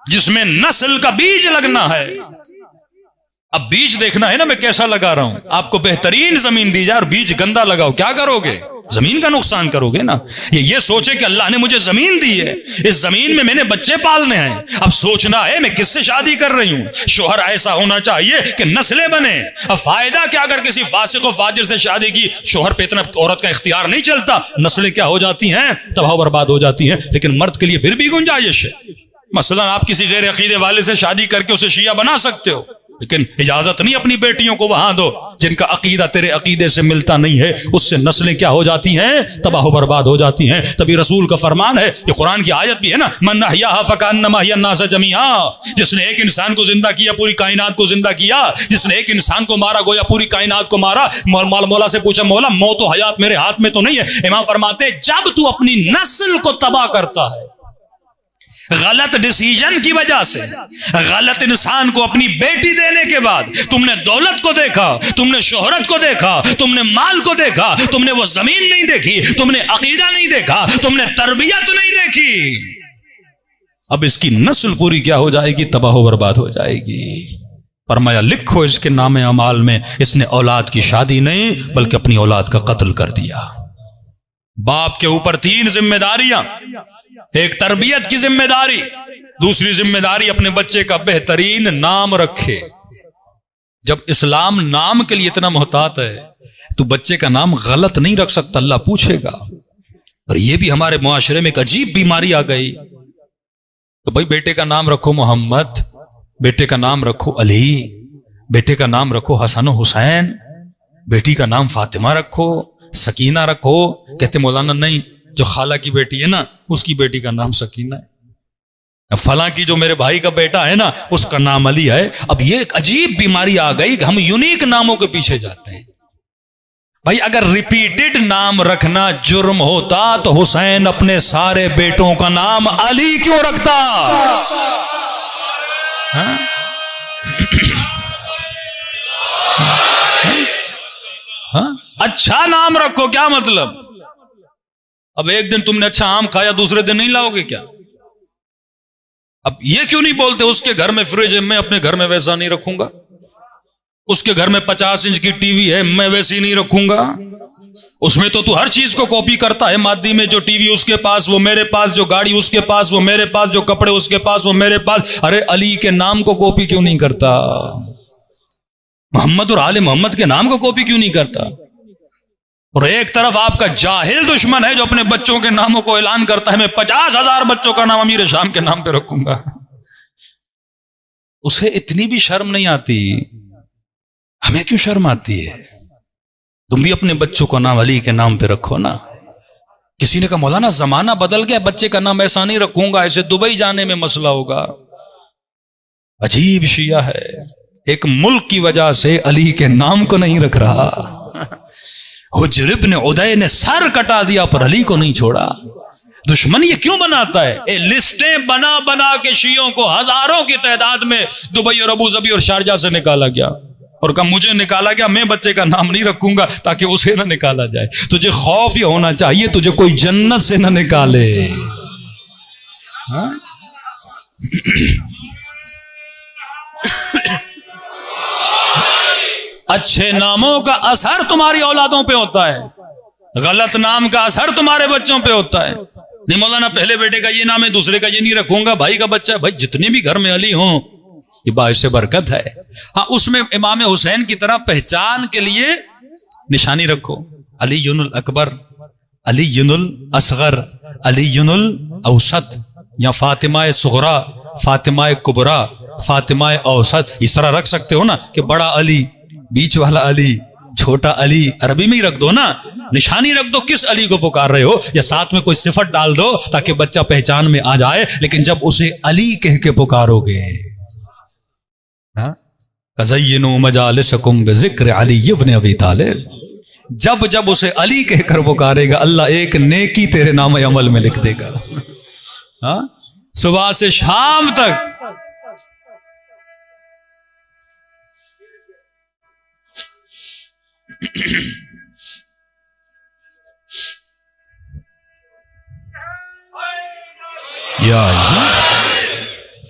[SPEAKER 1] جس میں نسل کا بیج لگنا ہے. اب بیج دیکھنا ہے نا میں کیسا لگا رہا ہوں. آپ کو بہترین زمین دی جائے اور بیج گندا لگاؤ، کیا کرو گے؟ زمین کا نقصان کرو گے نا. یہ سوچے کہ اللہ نے مجھے زمین دی ہے، اس زمین میں نے بچے پالنے ہیں. اب سوچنا ہے میں کس سے شادی کر رہی ہوں. شوہر ایسا ہونا چاہیے کہ نسلیں بنے. اب فائدہ کیا اگر کسی فاسق و فاجر سے شادی کی، شوہر پہ اتنا عورت کا اختیار نہیں چلتا، نسلیں کیا ہو جاتی ہیں؟ تباہ و برباد ہو جاتی ہیں. لیکن مرد کے لیے پھر بھی گنجائش ہے. مثلا آپ کسی غیر عقیدے والے سے شادی کر کے اسے شیعہ بنا سکتے ہو، لیکن اجازت نہیں اپنی بیٹیوں کو وہاں دو جن کا عقیدہ تیرے عقیدے سے ملتا نہیں ہے، اس سے نسلیں کیا ہو جاتی ہیں؟ تباہ و برباد ہو جاتی ہیں۔ تبھی رسول کا فرمان ہے، یہ قرآن کی آیت بھی ہے نا، من احیاھا فکأنما احیا الناس جمیعا، جس نے ایک انسان کو زندہ کیا پوری کائنات کو زندہ کیا، جس نے ایک انسان کو مارا گویا پوری کائنات کو مارا۔ مولا سے پوچھا مولا موت و حیات میرے ہاتھ میں تو نہیں ہے؟ امام فرماتے ہیں جب تو اپنی نسل کو تباہ کرتا ہے غلط ڈیسیجن کی وجہ سے، غلط انسان کو اپنی بیٹی دینے کے بعد، تم نے دولت کو دیکھا، تم نے شہرت کو دیکھا، تم نے مال کو دیکھا، تم نے وہ زمین نہیں دیکھی، تم نے عقیدہ نہیں دیکھا، تم نے تربیت نہیں دیکھی، اب اس کی نسل پوری کیا ہو جائے گی؟ تباہ و برباد ہو جائے گی۔ فرمایا لکھو اس کے نام اعمال میں اس نے اولاد کی شادی نہیں بلکہ اپنی اولاد کا قتل کر دیا۔ باپ کے اوپر 3 ذمہ داریاں، ایک تربیت کی ذمہ داری، دوسری ذمہ داری اپنے بچے کا بہترین نام رکھے۔ جب اسلام نام کے لیے اتنا محتاط ہے تو بچے کا نام غلط نہیں رکھ سکتا، اللہ پوچھے گا۔ اور یہ بھی ہمارے معاشرے میں ایک عجیب بیماری آ گئی، تو بھائی بیٹے کا نام رکھو محمد، بیٹے کا نام رکھو علی، بیٹے کا نام رکھو حسن و حسین، بیٹی کا نام فاطمہ رکھو، سکینہ رکھو۔ کہتے مولانا نہیں، جو خالہ کی بیٹی ہے نا اس کی بیٹی کا نام سکینہ ہے، فلاں کی جو میرے بھائی کا بیٹا ہے نا اس کا نام علی ہے۔ اب یہ ایک عجیب بیماری آ گئی کہ ہم یونیک ناموں کے پیچھے جاتے ہیں۔ بھائی اگر ریپیٹڈ نام رکھنا جرم ہوتا تو حسین اپنے سارے بیٹوں کا نام علی کیوں رکھتا؟ اچھا نام رکھو، کیا مطلب؟ اب ایک دن تم نے اچھا آم کھایا دوسرے دن نہیں لاؤ گے کیا؟ اب یہ کیوں نہیں بولتے اس کے گھر میں فریج ہے میں اپنے گھر میں ویسا نہیں رکھوں گا، اس کے گھر میں 50 انچ کی ٹی وی ہے میں ویسی نہیں رکھوں گا، اس میں تو ہر چیز کو کاپی کرتا ہے، مادی میں جو ٹی وی اس کے پاس وہ میرے پاس، جو گاڑی اس کے پاس وہ میرے پاس، جو کپڑے اس کے پاس وہ میرے پاس۔ ارے علی کے نام کو کاپی کیوں نہیں کرتا؟ محمد اور آل محمد کے نام کو کاپی کیوں نہیں کرتا؟ اور ایک طرف آپ کا جاہل دشمن ہے جو اپنے بچوں کے ناموں کو اعلان کرتا ہے میں 50,000 بچوں کا نام امیر شام کے نام پہ رکھوں گا۔ اسے اتنی بھی شرم نہیں آتی، ہمیں کیوں شرم آتی ہے؟ تم بھی اپنے بچوں کو نام علی کے نام پہ رکھو نا۔ کسی نے کہا مولانا زمانہ بدل گیا، بچے کا نام ایسا نہیں رکھوں گا، ایسے دبئی جانے میں مسئلہ ہوگا۔ عجیب شیعہ ہے، ایک ملک کی وجہ سے علی کے نام کو نہیں رکھ رہا۔ حجر ابن عدی نے سر کٹا دیا پر علی کو نہیں چھوڑا۔ دشمن یہ کیوں بناتا ہے؟ لسٹیں بنا بنا کے شیعوں کو ہزاروں کی تعداد میں دبئی اور ابوظبی اور شارجہ سے نکالا گیا، اور کہا مجھے نکالا گیا میں بچے کا نام نہیں رکھوں گا تاکہ اسے نہ نکالا جائے۔ تجھے خوف یہ ہونا چاہیے تجھے کوئی جنت سے نہ نکالے۔ اچھے ناموں کا اثر تمہاری اولادوں پہ ہوتا ہے، غلط نام کا اثر تمہارے بچوں پہ ہوتا ہے۔ نہیں مولانا پہلے بیٹے کا یہ نام ہے دوسرے کا یہ نہیں رکھوں گا، بھائی کا بچہ ہے، بھائی جتنے بھی گھر میں علی ہوں یہ باعث برکت ہے۔ ہاں اس میں امام حسین کی طرح پہچان کے لیے نشانی رکھو، علی الاکبر، علی الاصغر، علی الاوسط، یا فاطمہ صغرا، فاطمہ کبرا، فاطمہ اوسط، اس طرح رکھ سکتے ہو نا کہ بڑا علی، بیچ والا علی، چھوٹا علی، عربی میں ہی رکھ دو نا، نشانی رکھ دو کس علی کو پکار رہے ہو، یا ساتھ میں کوئی صفت ڈال دو تاکہ بچہ پہچان میں آ جائے۔ لیکن جب اسے علی کہہ کے پکارو گے، فَزَيِّنُوا مَجَالِسَكُمْ بِذِكْرِ عَلِيِّ بْنِ أَبِي طالب، جب جب اسے علی کہہ کر پکارے گا اللہ ایک نیکی تیرے نام عمل میں لکھ دے گا۔ صبح سے شام تک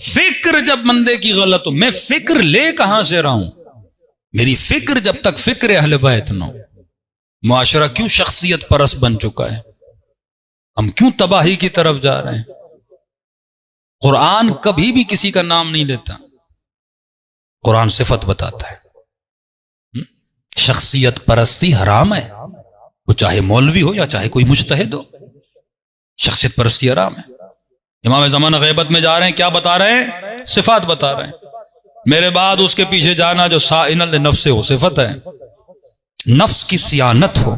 [SPEAKER 1] فکر جب بندے کی غلط ہو، میں فکر لے کہاں سے رہا ہوں؟ میری فکر جب تک فکر اہل بیت نہ ہو، معاشرہ کیوں شخصیت پرست بن چکا ہے؟ ہم کیوں تباہی کی طرف جا رہے ہیں؟ قرآن کبھی بھی کسی کا نام نہیں لیتا، قرآن صفت بتاتا ہے۔ شخصیت پرستی حرام ہے، وہ چاہے مولوی ہو یا چاہے کوئی مجتہد ہو، شخصیت پرستی حرام ہے۔ امام زمانہ غیبت میں جا رہے ہیں، کیا بتا رہے ہیں؟ صفات بتا رہے ہیں۔ میرے بعد اس کے پیچھے جانا جو صائن لنفس ہو، صفت ہے، نفس کی صیانت ہو،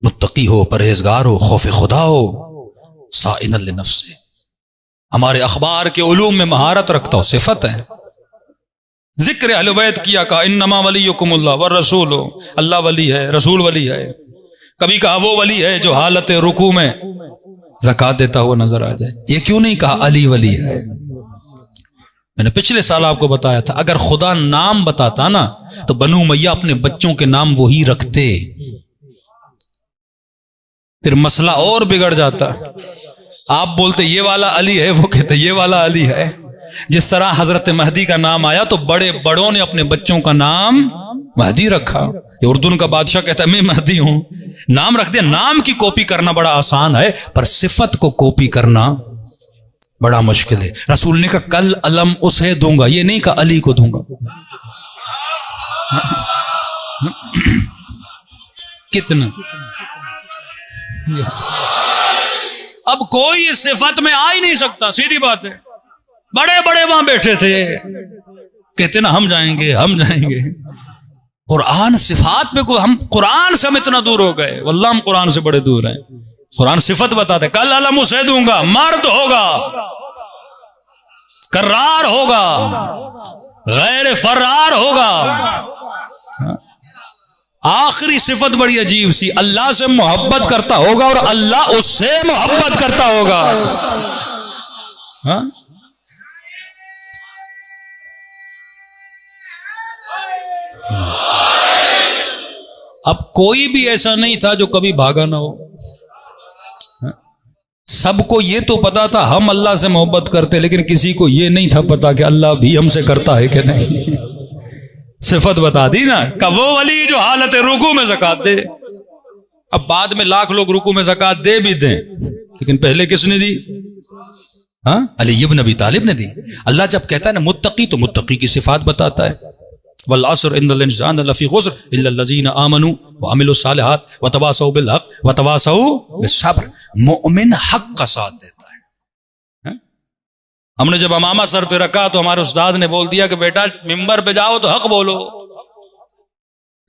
[SPEAKER 1] متقی ہو، پرہیزگار ہو، خوف خدا ہو، صائن لنفس، ہمارے اخبار کے علوم میں مہارت رکھتا ہو، صفت ہے۔ ذکر اہل بیت کیا، کہا انما ولیکم اللہ والرسول، اللہ ولی ہے، رسول ولی ہے۔ کبھی کہا وہ ولی ہے جو حالت رکوع میں زکوٰۃ دیتا ہوا نظر آ جائے۔ یہ کیوں نہیں کہا علی ولی ہے؟ میں نے پچھلے سال آپ کو بتایا تھا، اگر خدا نام بتاتا نا تو بنو امیہ اپنے بچوں کے نام وہی رکھتے، پھر مسئلہ اور بگڑ جاتا۔ آپ بولتے یہ والا علی ہے، وہ کہتے یہ والا علی ہے۔ جس طرح حضرت مہدی کا نام آیا تو بڑے بڑوں نے اپنے بچوں کا نام مہدی رکھا۔ یہ اردن کا بادشاہ کہتا ہے میں مہدی ہوں، نام رکھ دیا۔ نام کی کاپی کرنا بڑا آسان ہے، پر صفت کو کاپی کرنا بڑا مشکل ہے۔ رسول نے کہا کل علم اسے دوں گا، یہ نہیں کہا علی کو دوں گا۔ کتنا اب کوئی اس صفت میں آ ہی نہیں سکتا، سیدھی بات ہے۔ بڑے بڑے وہاں بیٹھے تھے، کہتے نا ہم جائیں گے ہم جائیں گے۔ قرآن صفات پہ کوئی، ہم قرآن سے ہم اتنا دور ہو گئے، واللہ ہم قرآن سے بڑے دور ہیں۔ قرآن صفت بتاتے کل علم اسے دوں گا، مرد ہوگا، کرار ہوگا، غیر فرار ہوگا۔ آخری صفت بڑی عجیب سی، اللہ سے محبت کرتا ہوگا اور اللہ اس سے محبت کرتا ہوگا۔ اب کوئی بھی ایسا نہیں تھا جو کبھی بھاگا نہ ہو، سب کو یہ تو پتا تھا ہم اللہ سے محبت کرتے، لیکن کسی کو یہ نہیں تھا پتا کہ اللہ بھی ہم سے کرتا ہے کہ نہیں۔ صفت بتا دی نا کہ وہ ولی جو حالت رکوع میں زکوٰۃ دے۔ اب بعد میں لاکھ لوگ رکوع میں زکوٰۃ دے بھی دیں، لیکن پہلے کس نے دی؟ علی بن ابی طالب نے دی۔ اللہ جب کہتا ہے نا متقی، تو متقی کی صفات بتاتا ہے۔ والعصر ان الانسان لفی خسر الا الذین آمنوا وعملوا الصالحات وتواصوا بالحق وتواصوا بالصبر۔ مومن حق کا ساتھ دیتا ہے۔ ہم نے جب امامہ سر پہ رکھا تو ہمارے استاد نے بول دیا کہ بیٹا ممبر پہ جاؤ تو حق بولو،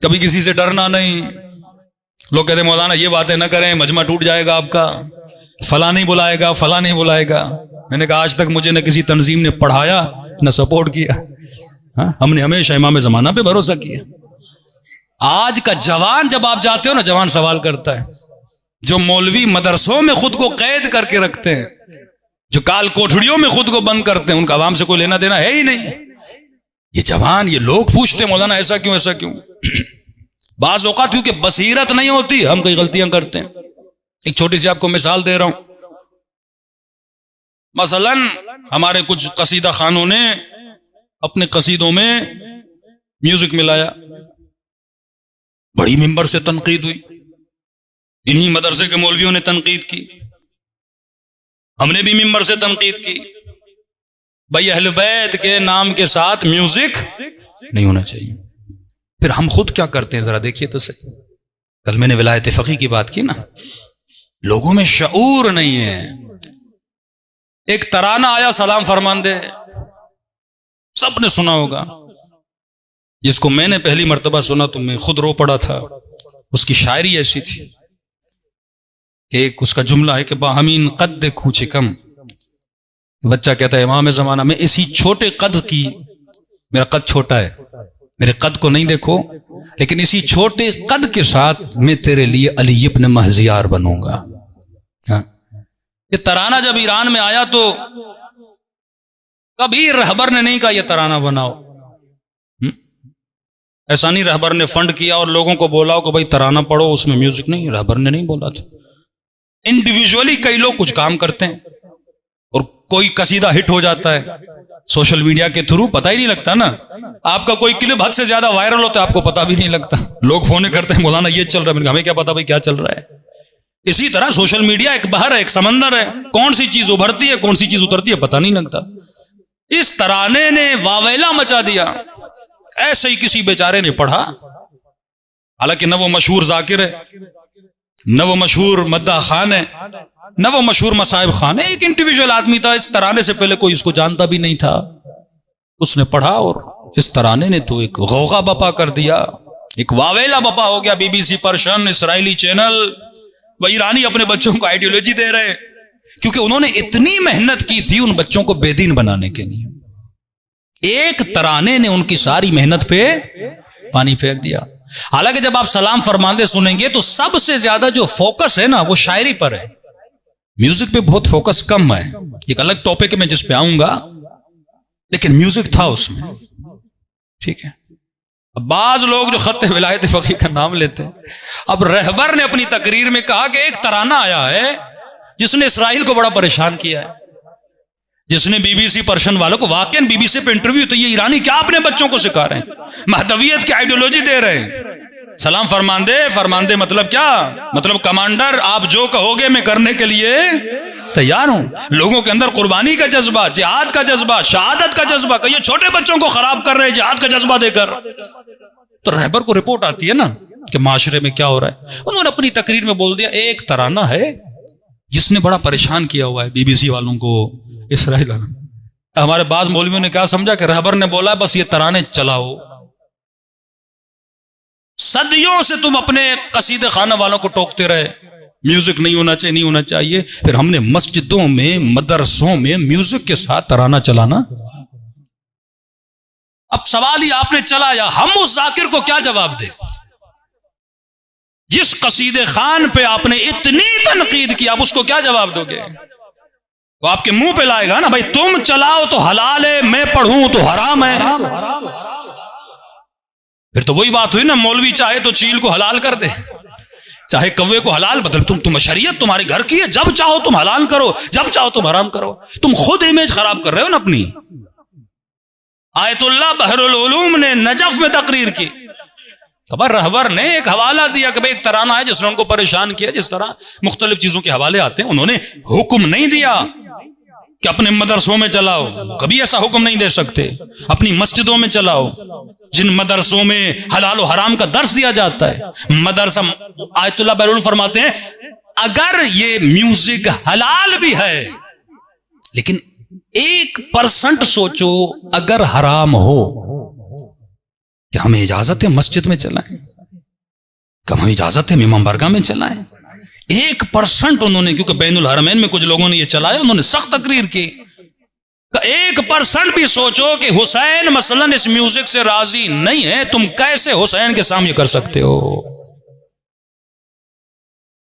[SPEAKER 1] کبھی کسی سے ڈرنا نہیں۔ لوگ کہتے ہیں مولانا یہ باتیں نہ کریں، مجمع ٹوٹ جائے گا آپ کا، فلاں نہیں بلائے گا، فلاں نہیں بلائے گا۔ میں نے کہا آج تک مجھے نہ کسی تنظیم نے پڑھایا نہ سپورٹ کیا، ہم نے ہمیشہ امام زمانہ پہ بھروسہ کیا۔ آج کا جوان جب آپ جاتے ہو نا، جوان سوال کرتا ہے، جو مولوی مدرسوں میں خود کو قید کر کے رکھتے ہیں، جو کال کوٹھڑیوں میں خود کو بند کرتے ہیں، ان کا عوام سے کوئی لینا دینا ہے ہی نہیں۔ یہ جوان، یہ لوگ پوچھتے ہیں مولانا ایسا کیوں ایسا کیوں؟ بعض اوقات کیونکہ بصیرت نہیں ہوتی، ہم کئی غلطیاں کرتے ہیں۔ ایک چھوٹی سی آپ کو مثال دے رہا ہوں۔ مثلا ہمارے کچھ قصیدہ خانوں نے اپنے قصیدوں میں میوزک ملایا، بڑی ممبر سے تنقید ہوئی، انہی مدرسے کے مولویوں نے تنقید کی، ہم نے بھی ممبر سے تنقید کی۔ بھائی اہل بیت کے نام کے ساتھ میوزک نہیں ہونا چاہیے۔ پھر ہم خود کیا کرتے ہیں ذرا دیکھیے تو صحیح۔ کل میں نے ولایت فقیہ کی بات کی نا، لوگوں میں شعور نہیں ہے۔ ایک ترانہ آیا سلام فرماندے، سب نے سنا ہوگا، جس کو میں نے پہلی مرتبہ سنا تو میں خود رو پڑا تھا۔ اس کی شاعری ایسی تھی کہ ایک اس کا جملہ ہے کہ باہمین قد کوچ کم، بچہ کہتا ہے امام زمانہ میں اسی چھوٹے قد کی، میرا قد چھوٹا ہے، میرے قد کو نہیں دیکھو، لیکن اسی چھوٹے قد کے ساتھ میں تیرے لیے علی ابن مہزیار بنوں گا۔ یہ ترانہ جب ایران میں آیا تو کبھی رہبر نے نہیں کہا یہ ترانہ بناؤ، ایسا نہیں رہبر نے فنڈ کیا اور لوگوں کو بولا کہ بھائی ترانہ پڑھو، اس میں میوزک نہیں، رہبر نے نہیں بولا تھا۔ انڈیویجولی کئی لوگ کچھ کام کرتے ہیں اور کوئی قصیدہ ہٹ ہو جاتا ہے سوشل میڈیا کے تھرو، پتہ ہی نہیں لگتا نا۔ آپ کا کوئی کلپ حد سے زیادہ وائرل ہوتا ہے، آپ کو پتہ بھی نہیں لگتا۔ لوگ فون کرتے ہیں مولانا یہ چل رہا ہے، ہمیں کیا پتا بھائی کیا چل رہا ہے۔ اسی طرح سوشل میڈیا ایک بحر ہے، ایک سمندر ہے، کون سی چیز ابھرتی ہے کون سی چیز اترتی ہے پتہ نہیں لگتا۔ اس ترانے نے واویلا مچا دیا، ایسے ہی کسی بیچارے نے پڑھا، حالانکہ نہ وہ مشہور ذاکر ہے، نہ وہ مشہور مداح خان ہے، نہ وہ مشہور مصائب خان ہے، ایک انڈیویجول آدمی تھا۔ اس ترانے سے پہلے کوئی اس کو جانتا بھی نہیں تھا، اس نے پڑھا اور اس ترانے نے تو ایک غوغا بپا کر دیا، ایک واویلا بپا ہو گیا۔ بی بی سی پرشن، اسرائیلی چینل، وہ ایرانی اپنے بچوں کو آئیڈیولوجی دے رہے، کیونکہ انہوں نے اتنی محنت کی تھی ان بچوں کو بے دین بنانے کے لیے۔ ایک ترانے نے ان کی ساری محنت پہ پانی پھینک دیا۔ حالانکہ جب آپ سلام فرماندے سنیں گے تو سب سے زیادہ جو فوکس ہے نا وہ شاعری پر ہے، میوزک پہ بہت فوکس کم ہے۔ ایک الگ ٹاپک ہے، میں جس پہ آؤں گا، لیکن میوزک تھا اس میں، ٹھیک ہے۔ اب بعض لوگ جو خط ولایت فقیہ کا نام لیتے ہیں، اب رہبر نے اپنی تقریر میں کہا کہ ایک ترانہ آیا ہے جس نے اسرائیل کو بڑا پریشان کیا ہے، جس نے بی بی سی پرشن والوں کو، واقعاً بی بی سی پہ انٹرویو، تو یہ ایرانی کیا اپنے بچوں کو سکھا رہے ہیں، مہدویت کی آئیڈیولوجی دے رہے ہیں۔ سلام فرماندے مطلب کیا؟ مطلب کمانڈر آپ جو کہو گے میں کرنے کے لیے تیار ہوں۔ لوگوں کے اندر قربانی کا جذبہ، جہاد کا جذبہ، شہادت کا جذبہ، کہ یہ چھوٹے بچوں کو خراب کر رہے ہیں جہاد کا جذبہ دے کر۔ تو رہبر کو رپورٹ آتی ہے نا کہ معاشرے میں کیا ہو رہا ہے۔ انہوں نے اپنی تقریر میں بول دیا ایک ترانہ ہے جس نے بڑا پریشان کیا ہوا ہے بی بی سی والوں کو، اسرائیل والوں۔ ہمارے بعض مولویوں نے کیا سمجھا کہ رہبر نے بولا بس یہ ترانے چلاؤ۔ صدیوں سے تم اپنے قصیدے خانہ والوں کو ٹوکتے رہے، میوزک نہیں ہونا چاہیے، نہیں ہونا چاہیے، پھر ہم نے مسجدوں میں، مدرسوں میں میوزک کے ساتھ ترانہ چلانا۔ اب سوال ہی آپ نے چلایا، ہم اس ذاکر کو کیا جواب دیں؟ جس قصیدے خان پہ آپ نے اتنی تنقید کی، آپ اس کو کیا جواب دو گے؟ وہ آپ کے منہ پہ لائے گا نا، بھائی تم چلاؤ تو حلال ہے، میں پڑھوں تو حرام ہے۔ پھر تو وہی بات ہوئی نا، مولوی چاہے تو چیل کو حلال کر دے، چاہے کوے کو حلال، مطلب تم شریعت تمہارے گھر کی ہے، جب چاہو تم حلال کرو، جب چاہو تم حرام کرو۔ تم خود امیج خراب کر رہے ہو نا اپنی۔ آیت اللہ بحر العلوم نے نجف میں تقریر کی، خبر رہبر نے ایک حوالہ دیا کہ ایک ترانہ ہے جس نے ان کو پریشان کیا۔ جس طرح مختلف چیزوں کے حوالے آتے ہیں، انہوں نے حکم نہیں دیا کہ اپنے مدرسوں میں چلاؤ، کبھی ایسا حکم نہیں دے سکتے۔ اپنی مسجدوں میں چلاؤ، جن مدرسوں میں حلال و حرام کا درس دیا جاتا ہے۔ مدرسہ آیت اللہ بحر العلوم فرماتے ہیں اگر یہ میوزک حلال بھی ہے، لیکن 1% سوچو اگر حرام ہو، کہ ہمیں اجازت ہے مسجد میں چلائیں، کہ ہمیں اجازت ہے امام بارگاہ میں چلائیں۔ 1% انہوں نے، کیونکہ بین الحرمین میں کچھ لوگوں نے یہ چلایا، انہوں نے سخت تقریر کی کہ 1% بھی سوچو کہ حسین مثلا اس میوزک سے راضی نہیں ہے، تم کیسے حسین کے سامنے کر سکتے ہو؟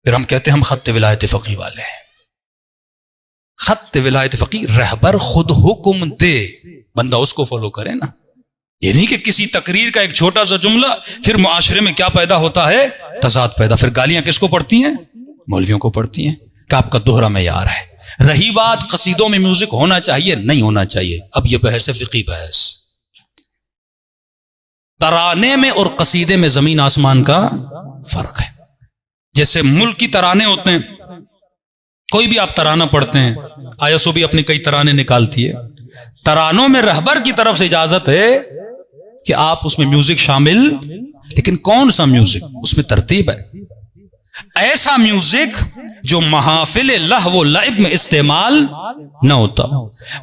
[SPEAKER 1] پھر ہم کہتے ہیں ہم خط ولایت فقیہ والے ہیں۔ خط ولایت فقیہ رہبر خود حکم دے، بندہ اس کو فالو کرے نا۔ یہ نہیں کہ کسی تقریر کا ایک چھوٹا سا جملہ پھر معاشرے میں کیا پیدا ہوتا ہے؟ تضاد پیدا۔ پھر گالیاں کس کو پڑتی ہیں؟ مولویوں کو پڑتی ہیں کہ آپ کا دوہرا معیار ہے۔ رہی بات قصیدوں میں میوزک ہونا چاہیے نہیں ہونا چاہیے، اب یہ بحث ہے فقہی بحث۔ ترانے میں اور قصیدے میں زمین آسمان کا فرق ہے۔ جیسے ملکی ترانے ہوتے ہیں، کوئی بھی آپ ترانہ پڑھتے ہیں، آیسو بھی اپنے کئی ترانے نکالتی ہے، ترانوں میں رہبر کی طرف سے اجازت ہے کہ آپ اس میں میوزک شامل، لیکن کون سا میوزک؟ اس میں ترتیب ہے۔ ایسا میوزک جو محافل لہو و لعب میں استعمال نہ ہوتا۔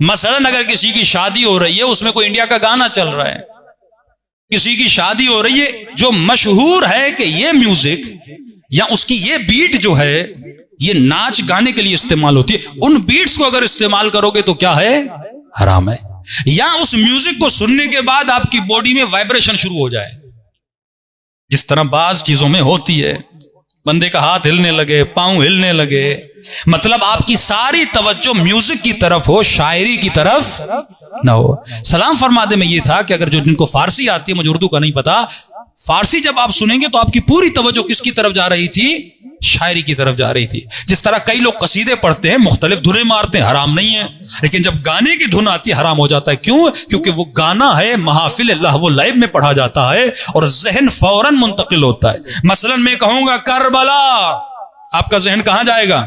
[SPEAKER 1] مثلا اگر کسی کی شادی ہو رہی ہے، اس میں کوئی انڈیا کا گانا چل رہا ہے، کسی کی شادی ہو رہی ہے، جو مشہور ہے کہ یہ میوزک یا اس کی یہ بیٹ جو ہے یہ ناچ گانے کے لیے استعمال ہوتی ہے، ان بیٹس کو اگر استعمال کرو گے تو کیا ہے؟ حرام ہے۔ یا اس میوزک کو سننے کے بعد آپ کی باڈی میں وائبریشن شروع ہو جائے، جس طرح بعض چیزوں میں ہوتی ہے، بندے کا ہاتھ ہلنے لگے، پاؤں ہلنے لگے، مطلب آپ کی ساری توجہ میوزک کی طرف ہو، شاعری کی طرف نہ ہو۔ سلام فرمانے میں یہ تھا کہ اگر جن کو فارسی آتی ہے، مجھے اردو کا نہیں پتا، فارسی جب آپ سنیں گے تو آپ کی پوری توجہ کس کی طرف جا رہی تھی؟ شاعری کی طرف جا رہی تھی۔ جس طرح کئی لوگ قصیدے پڑھتے ہیں، مختلف دھنیں مارتے ہیں، حرام نہیں ہے، لیکن جب گانے کی دھن آتی ہے حرام ہو جاتا ہے۔ کیوں؟ کیونکہ وہ گانا ہے، محافل لہو و لعب میں پڑھا جاتا ہے اور ذہن فوراً منتقل ہوتا ہے۔ مثلا میں کہوں گا کربلا، آپ کا ذہن کہاں جائے گا؟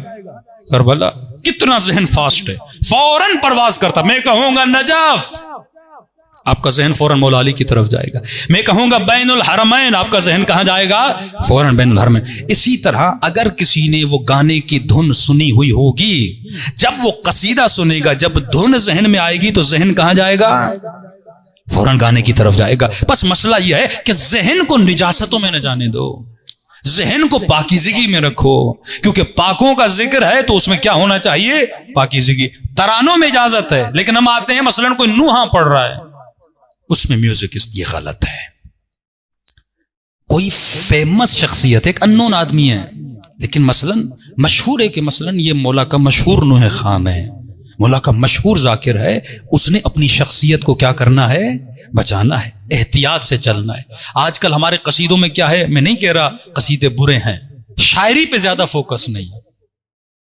[SPEAKER 1] کربلا۔ کتنا ذہن فاسٹ ہے، فوراً پرواز کرتا۔ میں کہوں گا نجف، آپ کا ذہن فوراً مولا علی کی طرف جائے گا۔ میں کہوں گا بین الحرمین، آپ کا ذہن کہاں جائے گا؟ فوراً بین الحرمین۔ اسی طرح اگر کسی نے وہ گانے کی دھن سنی ہوئی ہوگی، جب وہ قصیدہ سنے گا، جب دھن ذہن میں آئے گی تو ذہن کہاں جائے گا؟ فوراً گانے کی طرف جائے گا. بس مسئلہ یہ ہے کہ ذہن کو نجاستوں میں نہ جانے دو، ذہن کو پاکیزگی میں رکھو، کیونکہ پاکوں کا ذکر ہے تو اس میں کیا ہونا چاہیے؟ پاکیزگی. ترانوں میں اجازت ہے، لیکن ہم آتے ہیں مثلاً کوئی نوحہ پڑھ رہا ہے اس میں میوزک، یہ غلط ہے. کوئی فیمس شخصیت، ایک انون آدمی ہے، لیکن مثلاً مشہور ہے کہ مثلاً یہ مولا کا مشہور نوح خان ہے، مولا کا مشہور ذاکر ہے، اس نے اپنی شخصیت کو کیا کرنا ہے؟ بچانا ہے، احتیاط سے چلنا ہے. آج کل ہمارے قصیدوں میں کیا ہے؟ میں نہیں کہہ رہا قصیدے برے ہیں، شاعری پہ زیادہ فوکس نہیں،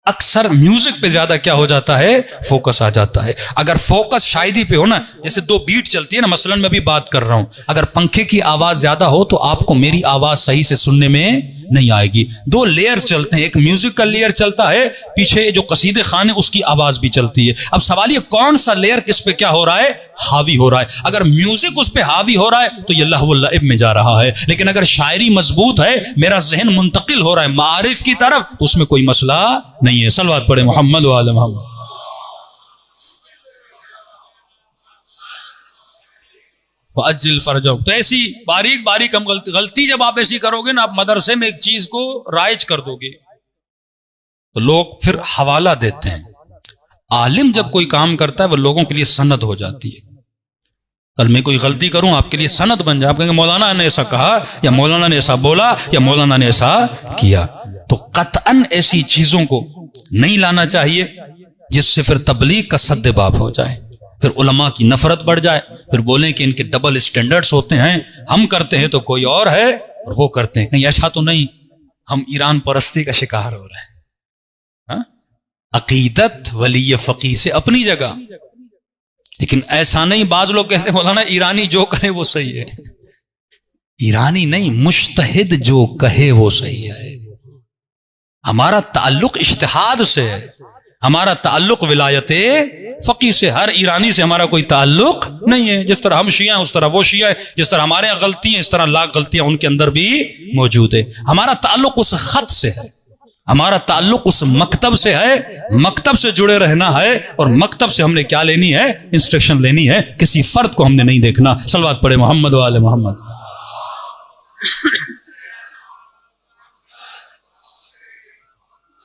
[SPEAKER 1] اکثر میوزک پہ زیادہ کیا ہو جاتا ہے؟ فوکس آ جاتا ہے. اگر فوکس شاعری پہ ہو نا، جیسے 2 بیٹ چلتی ہے نا، مثلاً میں بھی بات کر رہا ہوں، اگر پنکھے کی آواز زیادہ ہو تو آپ کو میری آواز صحیح سے سننے میں نہیں آئے گی. 2 لیئر چلتے ہیں، ایک میوزک کا لیئر چلتا ہے، پیچھے جو قصیدے خان ہے اس کی آواز بھی چلتی ہے. اب سوال یہ کون سا لیئر کس پہ کیا ہو رہا ہے؟ حاوی ہو رہا ہے. اگر میوزک اس پہ حاوی ہو رہا ہے تو یہ لہو اللعب میں جا رہا ہے، لیکن اگر شاعری مضبوط ہے، میرا ذہن منتقل ہو رہا ہے معارف کی طرف، تو اس میں کوئی مسئلہ نہیں ہے. صلوات پڑھے محمد و آل محمد. وَأَجِّلْ فَرْجَهُمْ. تو ایسی باریک باریک ہم غلطی جب آپ ایسی کرو گے نا، آپ مدرسے میں ایک چیز کو رائج کر دو گے تو لوگ پھر حوالہ دیتے ہیں. عالم جب کوئی کام کرتا ہے وہ لوگوں کے لیے سند ہو جاتی ہے. کل میں کوئی غلطی کروں آپ کے لیے سند بن جائے، آپ کہیں گے مولانا نے ایسا کہا، یا مولانا نے ایسا بولا، یا مولانا نے ایسا کیا. تو قطعاً ایسی چیزوں کو نہیں لانا چاہیے جس سے پھر تبلیغ کا سد باب ہو جائے، پھر علماء کی نفرت بڑھ جائے، پھر بولیں کہ ان کے ڈبل اسٹینڈرڈز ہوتے ہیں، ہم کرتے ہیں تو کوئی اور ہے اور وہ کرتے ہیں. کہیں ایسا تو نہیں ہم ایران پرستی کا شکار ہو رہے ہیں؟ عقیدت ولی فقیہ سے اپنی جگہ، لیکن ایسا نہیں. بعض لوگ کہتے ہیں مولانا ایرانی جو کہے وہ صحیح ہے. ایرانی نہیں، مجتہد جو کہے وہ صحیح ہے. ہمارا تعلق اجتہاد سے ہے، ہمارا تعلق ولایت فقیہ سے. ہر ایرانی سے ہمارا کوئی تعلق نہیں ہے. جس طرح ہم شیعہ ہیں اس طرح وہ شیعہ ہے، جس طرح ہمارے یہاں غلطی ہیں اس طرح لاکھ غلطیاں ان کے اندر بھی موجود ہے. ہمارا تعلق اس خط سے ہے، ہمارا تعلق اس مکتب سے ہے، مکتب سے جڑے رہنا ہے، اور مکتب سے ہم نے کیا لینی ہے؟ انسٹرکشن لینی ہے. کسی فرد کو ہم نے نہیں دیکھنا. صلوات پڑھے محمد و آل محمد.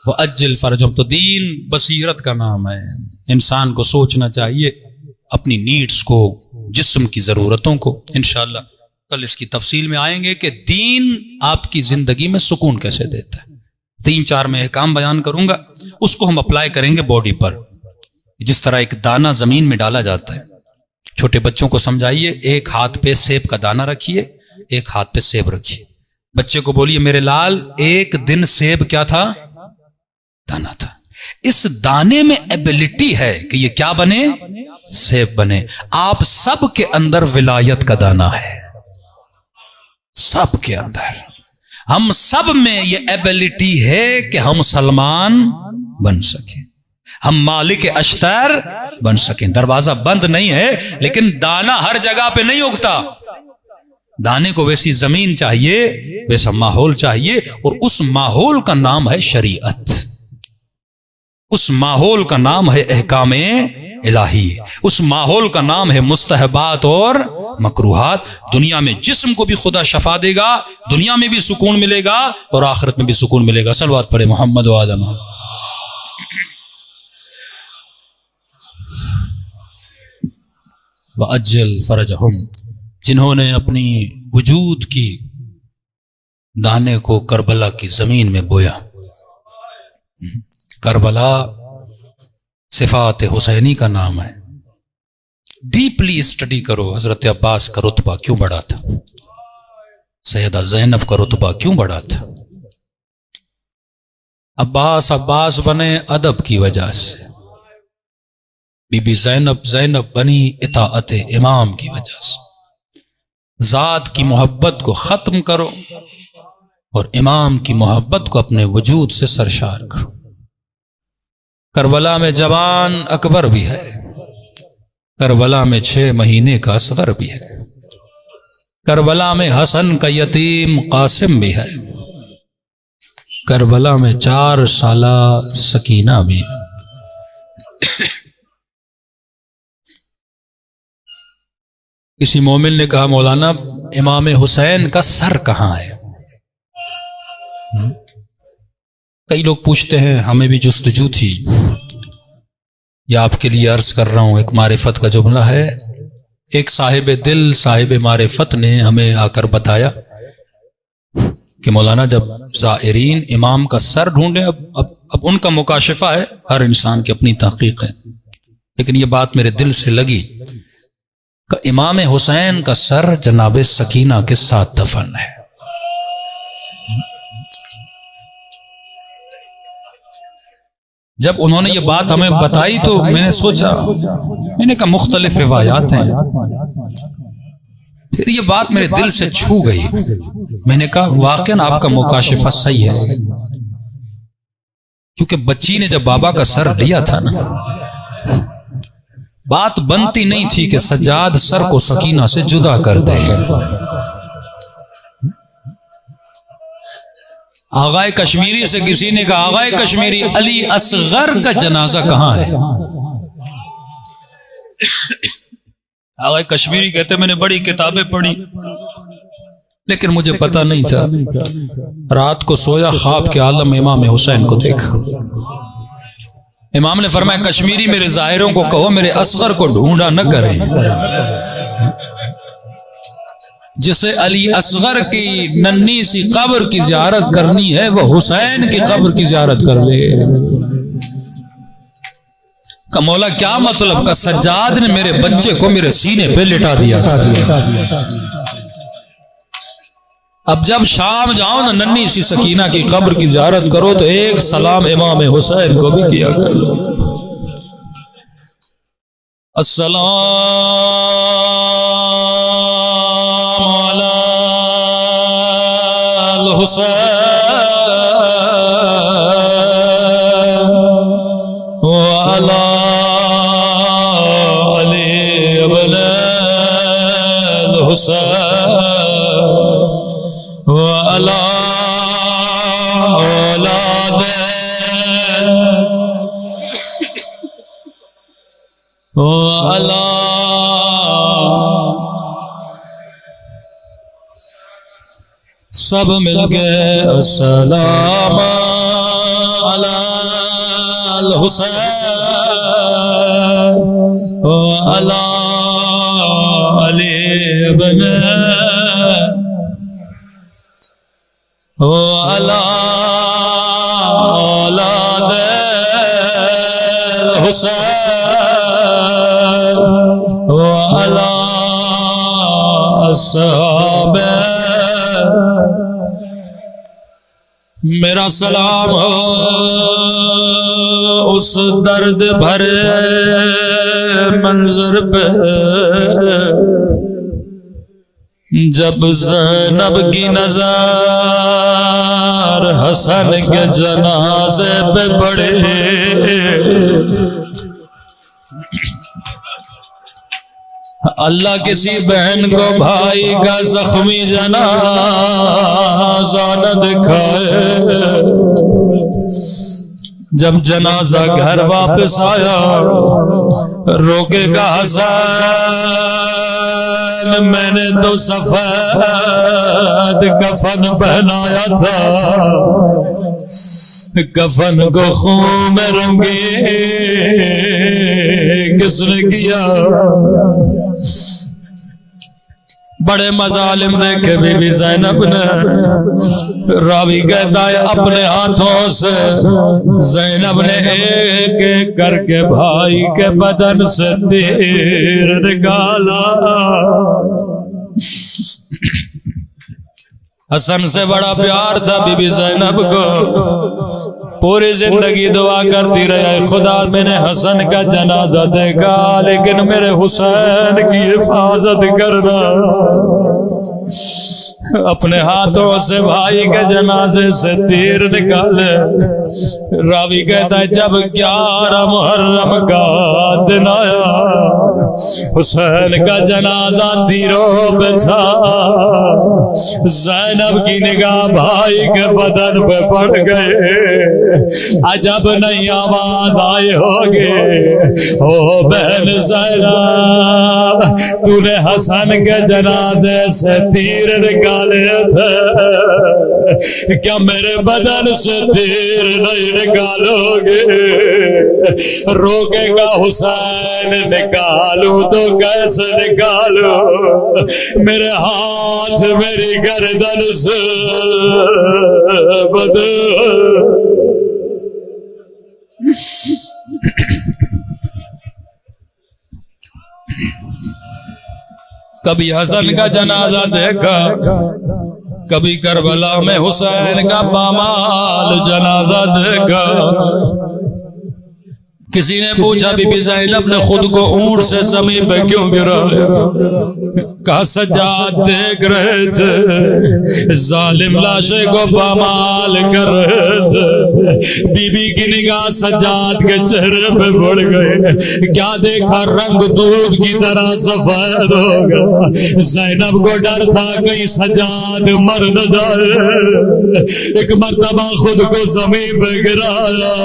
[SPEAKER 1] وَأَجِّلْ فَرْجَهُمْ. تو دین بصیرت کا نام ہے. انسان کو سوچنا چاہیے اپنی نیڈز کو، جسم کی ضرورتوں کو. انشاءاللہ کل اس کی تفصیل میں آئیں گے کہ دین آپ کی زندگی میں سکون کیسے دیتا ہے. 3-4 میں احکام بیان کروں گا، اس کو ہم اپلائی کریں گے باڈی پر. جس طرح ایک دانہ زمین میں ڈالا جاتا ہے، چھوٹے بچوں کو سمجھائیے، ایک ہاتھ پہ سیب کا دانہ رکھیے، ایک ہاتھ پہ سیب رکھیے. بچے کو بولیے میرے لال ایک دن سیب کیا تھا؟ دانا تھا. اس دانے میں ایبلٹی ہے کہ یہ کیا بنے؟ سیب بنے. آپ سب کے اندر ولایت کا دانہ ہے، سب کے اندر. ہم سب میں یہ ایبلٹی ہے کہ ہم سلمان بن سکیں، ہم مالک اشتر بن سکیں. دروازہ بند نہیں ہے، لیکن دانہ ہر جگہ پہ نہیں اگتا. دانے کو ویسی زمین چاہیے، ویسا ماحول چاہیے، اور اس ماحول کا نام ہے شریعت، اس ماحول کا نام ہے احکام الہی، اس ماحول کا نام ہے مستحبات اور مکروہات. دنیا میں جسم کو بھی خدا شفا دے گا، دنیا میں بھی سکون ملے گا اور آخرت میں بھی سکون ملے گا. صلوات پڑھے محمد و آل محمد. وَأَجِّلْ فَرَجَهُمْ. جنہوں نے اپنی وجود کی دانے کو کربلا کی زمین میں بویا. کربلا صفات حسینی کا نام ہے. ڈیپلی اسٹڈی کرو. حضرت عباس کا رتبہ کیوں بڑا تھا؟ سیدہ زینب کا رتبہ کیوں بڑا تھا؟ عباس بنے ادب کی وجہ سے، بی بی زینب بنی اطاعت امام کی وجہ سے. ذات کی محبت کو ختم کرو اور امام کی محبت کو اپنے وجود سے سرشار کرو. کربلا میں جوان اکبر بھی ہے، کربلا میں 6 مہینے کا اصغر بھی ہے، کربلا میں حسن کا یتیم قاسم بھی ہے، کربلا میں 4 سالہ سکینہ بھی ہے. کسی مومن نے کہا مولانا امام حسین کا سر کہاں ہے؟ کئی لوگ پوچھتے ہیں، ہمیں بھی جستجو تھی، یا آپ کے لیے عرض کر رہا ہوں، ایک معرفت کا جملہ ہے، ایک صاحب دل صاحب معرفت نے ہمیں آ کر بتایا کہ مولانا جب زائرین امام کا سر ڈھونڈیں، اب ان کا مکاشفہ ہے، ہر انسان کی اپنی تحقیق ہے، لیکن یہ بات میرے دل سے لگی کہ امام حسین کا سر جناب سکینہ کے ساتھ دفن ہے۔ جب انہوں نے یہ بات ہمیں بتائی تو میں نے سوچا، میں نے کہا مختلف روایات ہیں، پھر یہ بات میرے دل سے چھو گئی، میں نے کہا واقعاً آپ کا مکاشفہ صحیح ہے، کیونکہ بچی نے جب بابا کا سر لیا تھا نا، بات بنتی نہیں تھی کہ سجاد سر کو سکینہ سے جدا کر دے۔ آغائے کشمیری سے کسی نے کہا، آغائے کشمیری علی اصغر کا جنازہ کہاں ہے؟ آغائے کشمیری کہتے میں نے بڑی کتابیں پڑھی لیکن مجھے پتہ نہیں تھا، رات کو سویا خواب کے عالم امام حسین کو دیکھا۔ امام نے فرمایا کشمیری میرے ظاہروں کو کہو میرے اصغر کو ڈھونڈا نہ کریں، جسے علی اصغر کی ننھی سی قبر کی زیارت کرنی ہے وہ حسین کی قبر کی زیارت کر لے۔ کہ مولا کیا مطلب؟ کا سجاد نے میرے بچے کو میرے سینے پہ لٹا دیا تھا، اب جب شام جاؤ نا ننھی سی سکینہ کی قبر کی زیارت کرو تو ایک سلام امام حسین کو بھی کیا کرو۔ السلام علی الحسین وعلی علی ابن الحسین وعلی اولاد وعلی سب مل گئے السلام علی الحسین وعلی علی ابن وعلی اولاد الحسین وعلی اصحاب۔ میرا سلام اس درد بھرے منظر پہ جب زینب کی نظر حسن کے جنازے پہ پڑے، اللہ کسی بہن کو بھائی کا زخمی جنازہ نہ دکھائے۔ جب جنازہ گھر واپس آیا روکے کا حسن میں نے تو سفید کفن پہنایا تھا، کفن کو خون میں رنگی کس نے کیا؟ بڑے مظالم دیکھے بی بی زینب نے، راوی کہتا ہے اپنے ہاتھوں سے زینب نے ایک ایک کر کے بھائی کے بدن سے تیر نکالا۔ حسن سے بڑا پیار تھا بی بی زینب کو، پوری زندگی دعا کرتی رہے خدا میں نے حسن کا جنازہ دیکھا لیکن میرے حسین کی حفاظت کرنا۔ اپنے ہاتھوں سے بھائی کے جنازے سے تیر نکالے. راوی کہتا ہے جب 11 محرم کا دن آیا حسین کا جنازہ تیروں پہ تھا. زینب کی نگاہ بھائی کے بدن پہ پڑ گئے. عجب نہیں آواز آئے ہوگے او بہن زینب تو نے حسن کے جنازے سے تیر نکالے تھے, کیا میرے بدن سے تیر نہیں نکالو گے؟ روکے گا حسین نکالوں تو کیسے نکالوں, میرے ہاتھ میری گردن سے بدل. کبھی حسن کا جنازہ دیکھا, کبھی کربلا میں حسین کا پامال جنازہ دیکھا. کسی نے پوچھا بی بی زینب نے خود کو اونٹ سے زمین پہ کیوں گرایا؟ کہا سجاد دیکھ رہے تھے ظالم لاشے کو پامال کر رہے تھے. بی بی کی نگاہ سجاد کے چہرے پہ پڑ گئے. کیا دیکھا؟ رنگ دودھ کی طرح سفید ہوگا. زینب کو ڈر تھا کہیں سجاد مر نہ جائے. ایک مرتبہ خود کو زمین پہ گرایا.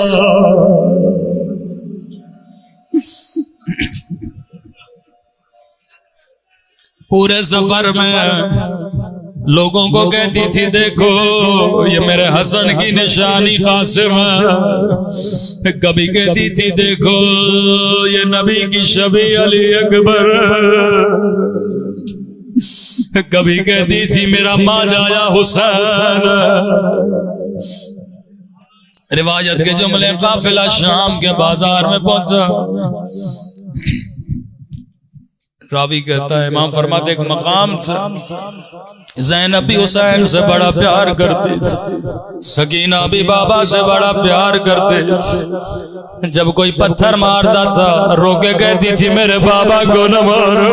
[SPEAKER 1] پورے سفر میں لوگوں کو کہتی تھی دیکھو یہ میرے حسن کی نشانی قاسم ہے. کبھی کہتی تھی دیکھو یہ نبی کی شبیہ علی اکبر. کبھی کہتی تھی میرا ماجایا حسین. روایت کے جملے قافلہ شام کے بازار میں پہنچا. راوی کہتا ہے امام فرماتے ایک مقام تھا, زینب بھی حسین سے بڑا پیار کرتی تھی, سکینہ بھی بابا سے بڑا پیار کرتے تھے. جب کوئی پتھر مارتا تھا رو کے کہتی تھی میرے بابا کو نہ مارو.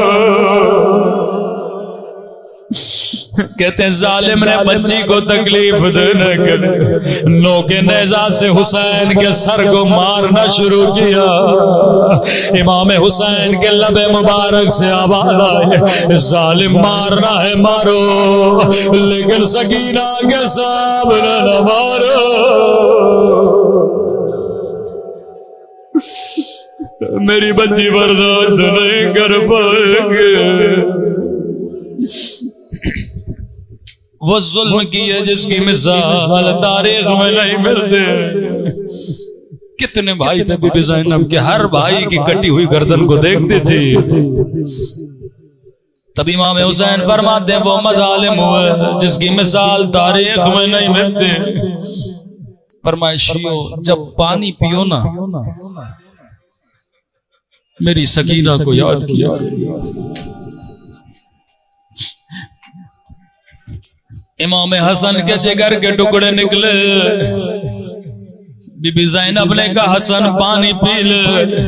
[SPEAKER 1] کہتے ہیں ظالم نے بچی کو تکلیف دینے کے لیے نوکے نیزہ سے حسین کے سر کو مارنا شروع کیا. امام حسین کے لب مبارک سے آواز آئی ظالم مارنا ہے مارو, لیکن سکینہ کے سامنے نہ مارو. میری بچی برداشت نہیں کر پائیں گے. وہ ظلم کی ہے جس کی مثال تاریخ میں نہیں ملتے. کتنے بھائی تھے بی بی زینب کے ہر بھائی کی کٹی ہوئی گردن کو دیکھتے تھے. تب امام حسین فرماتے ہیں وہ مظالم ہوئے جس کی مثال تاریخ میں نہیں ملتے. فرمائشیو جب پانی پیو نا میری سکینہ کو یاد کیا. امام حسن کے جگر کے ٹکڑے نکلے. بی بی زینب نے کہا حسن پانی پی لے.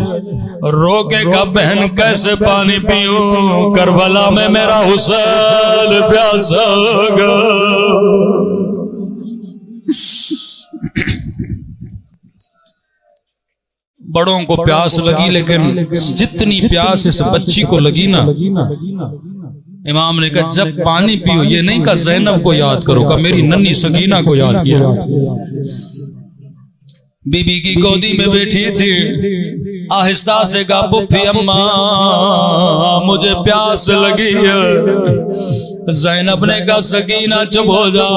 [SPEAKER 1] روکے کا بہن کیسے پانی پیوں, کربلا میں میرا حسین پیاسا ہوگا. بڑوں کو پیاس لگی لیکن جتنی پیاس اس بچی کو لگی نا, امام نے کہا جب پانی پیو یہ نہیں کہا زینب کو یاد کرو, کہا میری ننھی سکینہ کو یاد کیا. بی بی کی گودی میں بیٹھی تھی, آہستہ سے کہا پھپھی اماں مجھے پیاس لگی ہے. زینب نے کہا سکینہ چپ ہو جا,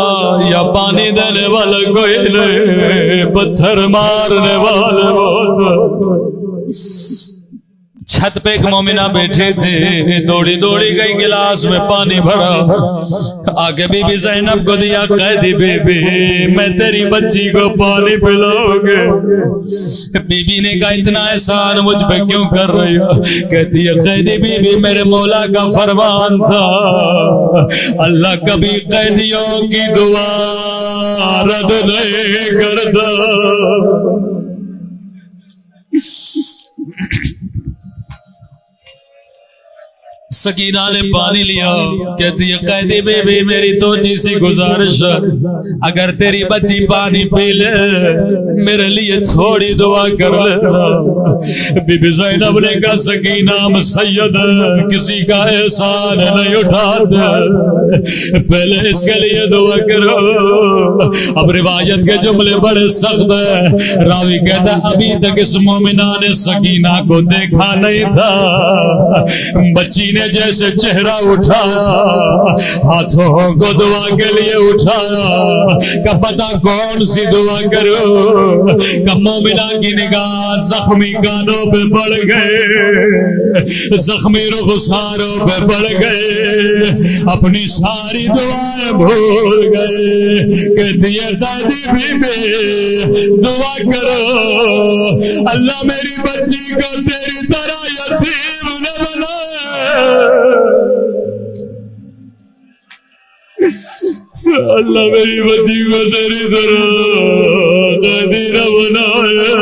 [SPEAKER 1] یا پانی دینے والا کوئی نہیں, پتھر مارنے والے بہت. چھت پہ ایک مومنہ بیٹھے تھے, دوڑی دوڑی گئی گلاس میں پانی بھرا, آگے بی بی زینب کو دیا, قیدی بی بی میں تیری بچی کو پانی پلاؤں گے. بی بی نے کہا اتنا احسان مجھ پہ کیوں کر رہی ہو؟ کہتی ہے قیدی بی بی میرے مولا کا فرمان تھا, اللہ کبھی قیدیوں کی دعا رد نہیں کرتا. سکینہ نے پانی لیا، کہتی ہے قیدی بی بی میری تو جیسی گزارش ہے، اگر تیری بچی پانی پی لے میرے لیے تھوڑی دعا کر لینا۔ بی بی زینب نے کہا سکینہ ہم سید کسی کا احسان نہیں اٹھاتے، پہلے اس کے لیے دعا کرو۔ اب روایت کے جملے بڑے سخت ہیں، راوی کہتا ابھی تک اس مومنہ نے سکینہ کو دیکھا نہیں تھا، بچی نے جیسے چہرہ اٹھایا، ہاتھوں کو دعا کے لیے اٹھایا کہ پتہ کون سی دعا کرو، کہ مومنہ کی نگاہ زخمی کانوں پہ پڑ گئے، زخمی رخساروں پہ پڑ گئے، اپنی ساری دعائیں بھول گئے، کہتی ہے دادی بی بی دعا کرو اللہ میری بچی کو تیری طرح یتیم نہ بنائے، اللہ میری بچی کو تیری طرح قیدی نہ بنائے۔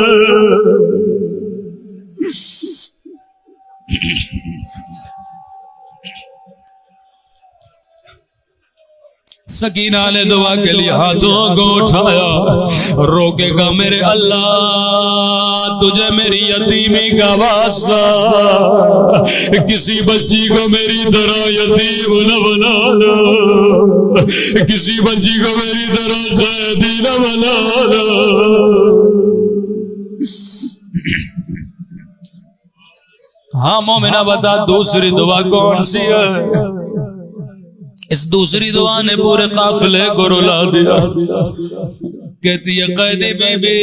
[SPEAKER 1] سکینہ نے دعا کے لیے ہاتھوں کو اٹھایا، روکے گا میرے اللہ تجھے میری یتیمی کا واسطہ، کسی بچی کو میری طرح یتیم نہ بنانا، کسی بچی کو میری طرح قیدی نہ بنانا۔ ہاں مومنہ بتا دوسری دعا کون سی ہے؟ اس دوسری دعا نے پورے قافلے کو رلا دیا، کہتی ہے قیدی بی بی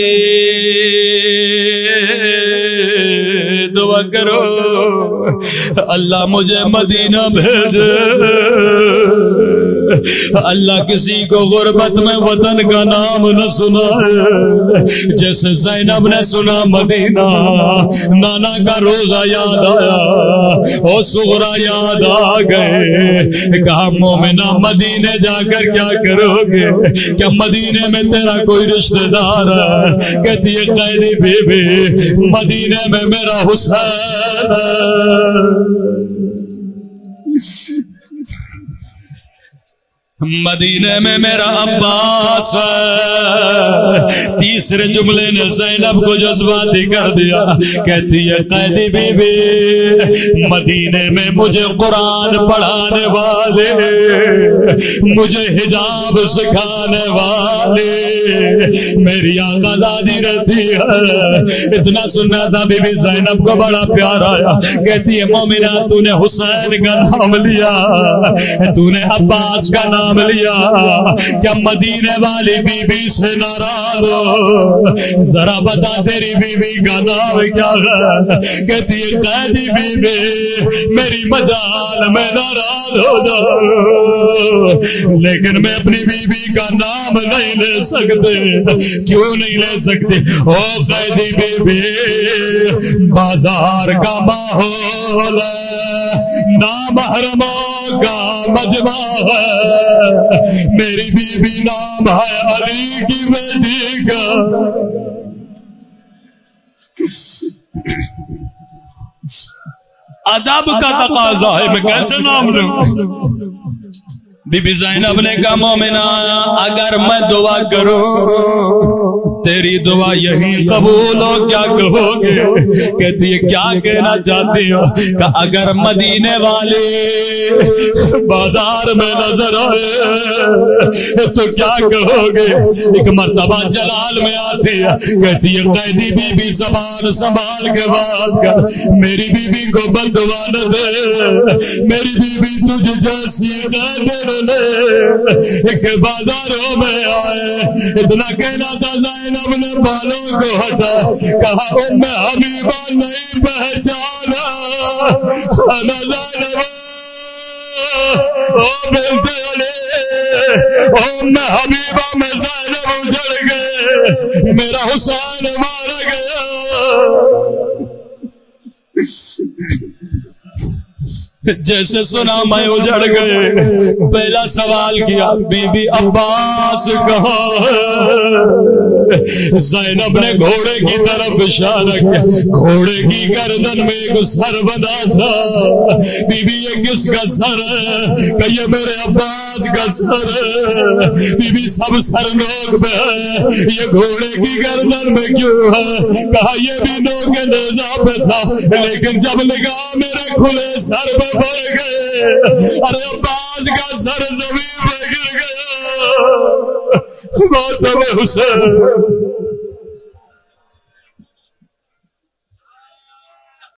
[SPEAKER 1] دعا کرو اللہ مجھے مدینہ بھیجے، اللہ کسی کو غربت میں وطن کا نام نہ سنائے، جیسے زینب نے سنا مدینہ نانا کا روزہ یاد آیا، او صغرا یاد آ گئے، کہا مومنہ مدینے جا کر کیا کرو گے، کیا مدینے میں تیرا کوئی رشتہ دار ہے؟ کہتی ہے قیدی بی بی مدینے میں میرا حسین ہے، مدینے میں میرا عباس ہے۔ تیسرے جملے نے زینب کو جذباتی کر دیا، کہتی ہے قیدی بی بی مدینے میں مجھے قرآن پڑھانے والے، مجھے حجاب سکھانے والے میری آقا دادی رہتی ہے۔ اتنا سننا تھا بی بی زینب کو بڑا پیار آیا، کہتی ہے مومنہ تو نے حسین کا نام لیا، تو نے عباس کا نام لیا، کیا مدینے والی بی بی سے ناراض ہو؟ ذرا بتا تیری بی بی کا نام کیا ہے؟ کہتی ہے قیدی بی بی میری مجال میں ناراض ہو جاؤ، لیکن میں اپنی بی بی کا نام نہیں لے سکتے۔ کیوں نہیں لے سکتے؟ او قیدی بی بی بازار کا ماحول ہے، نامحرموں کا مجمع ہے، میری بی بی نام ہے علی کی بیٹی کا، ادب کا تقاضا ہے میں کیسے نام لوں؟ بی بی زینب نے کہا مومنہ اگر میں دعا کروں تیری دعا یہی قبول ہو کیا کہو گے؟ کہتی ہے کیا کہنا چاہتی ہو؟ کہ اگر مدینے والے بازار میں نظر آئے تو کیا کہو گے؟ ایک مرتبہ جلال میں آتی ہے، کہتی ہے قیدی بی بی زبان سنبھال کے بات کر، میری بی بی کو بد دعا نہ دے، میری بی بی تجھ جیسی قیدر کہ بازاروں میں آئے۔ اتنا کہنا تھا زینب نے بالوں کو ہٹا، کہا ام حبیبہ نہیں پہچانا انا زینب او بنت علی، ام حبیبہ میں زینب اجڑ گئے، میرا حسین مارا گیا۔ جیسے سنا میں اجڑ گئے، پہلا سوال کیا بی بی عباس کہاں ہے؟
[SPEAKER 2] زینب نے گھوڑے کی طرف اشارہ کیا. گھوڑے کی گردن میں ایک سر بنا تھا. بی بی یہ کس کا سر ہے؟ کہ یہ میرے عباس کا سر ہے. بی بی سب سر نوک میں ہے, یہ گھوڑے کی گردن میں کیوں ہے؟ کہا یہ بھی نوک نیزہ پہ تھا, لیکن جب نگاہ میرے کھلے سر پہ پڑ گئے, ارے عباس کا سر زمین پہ گر گیا. ماتم حسین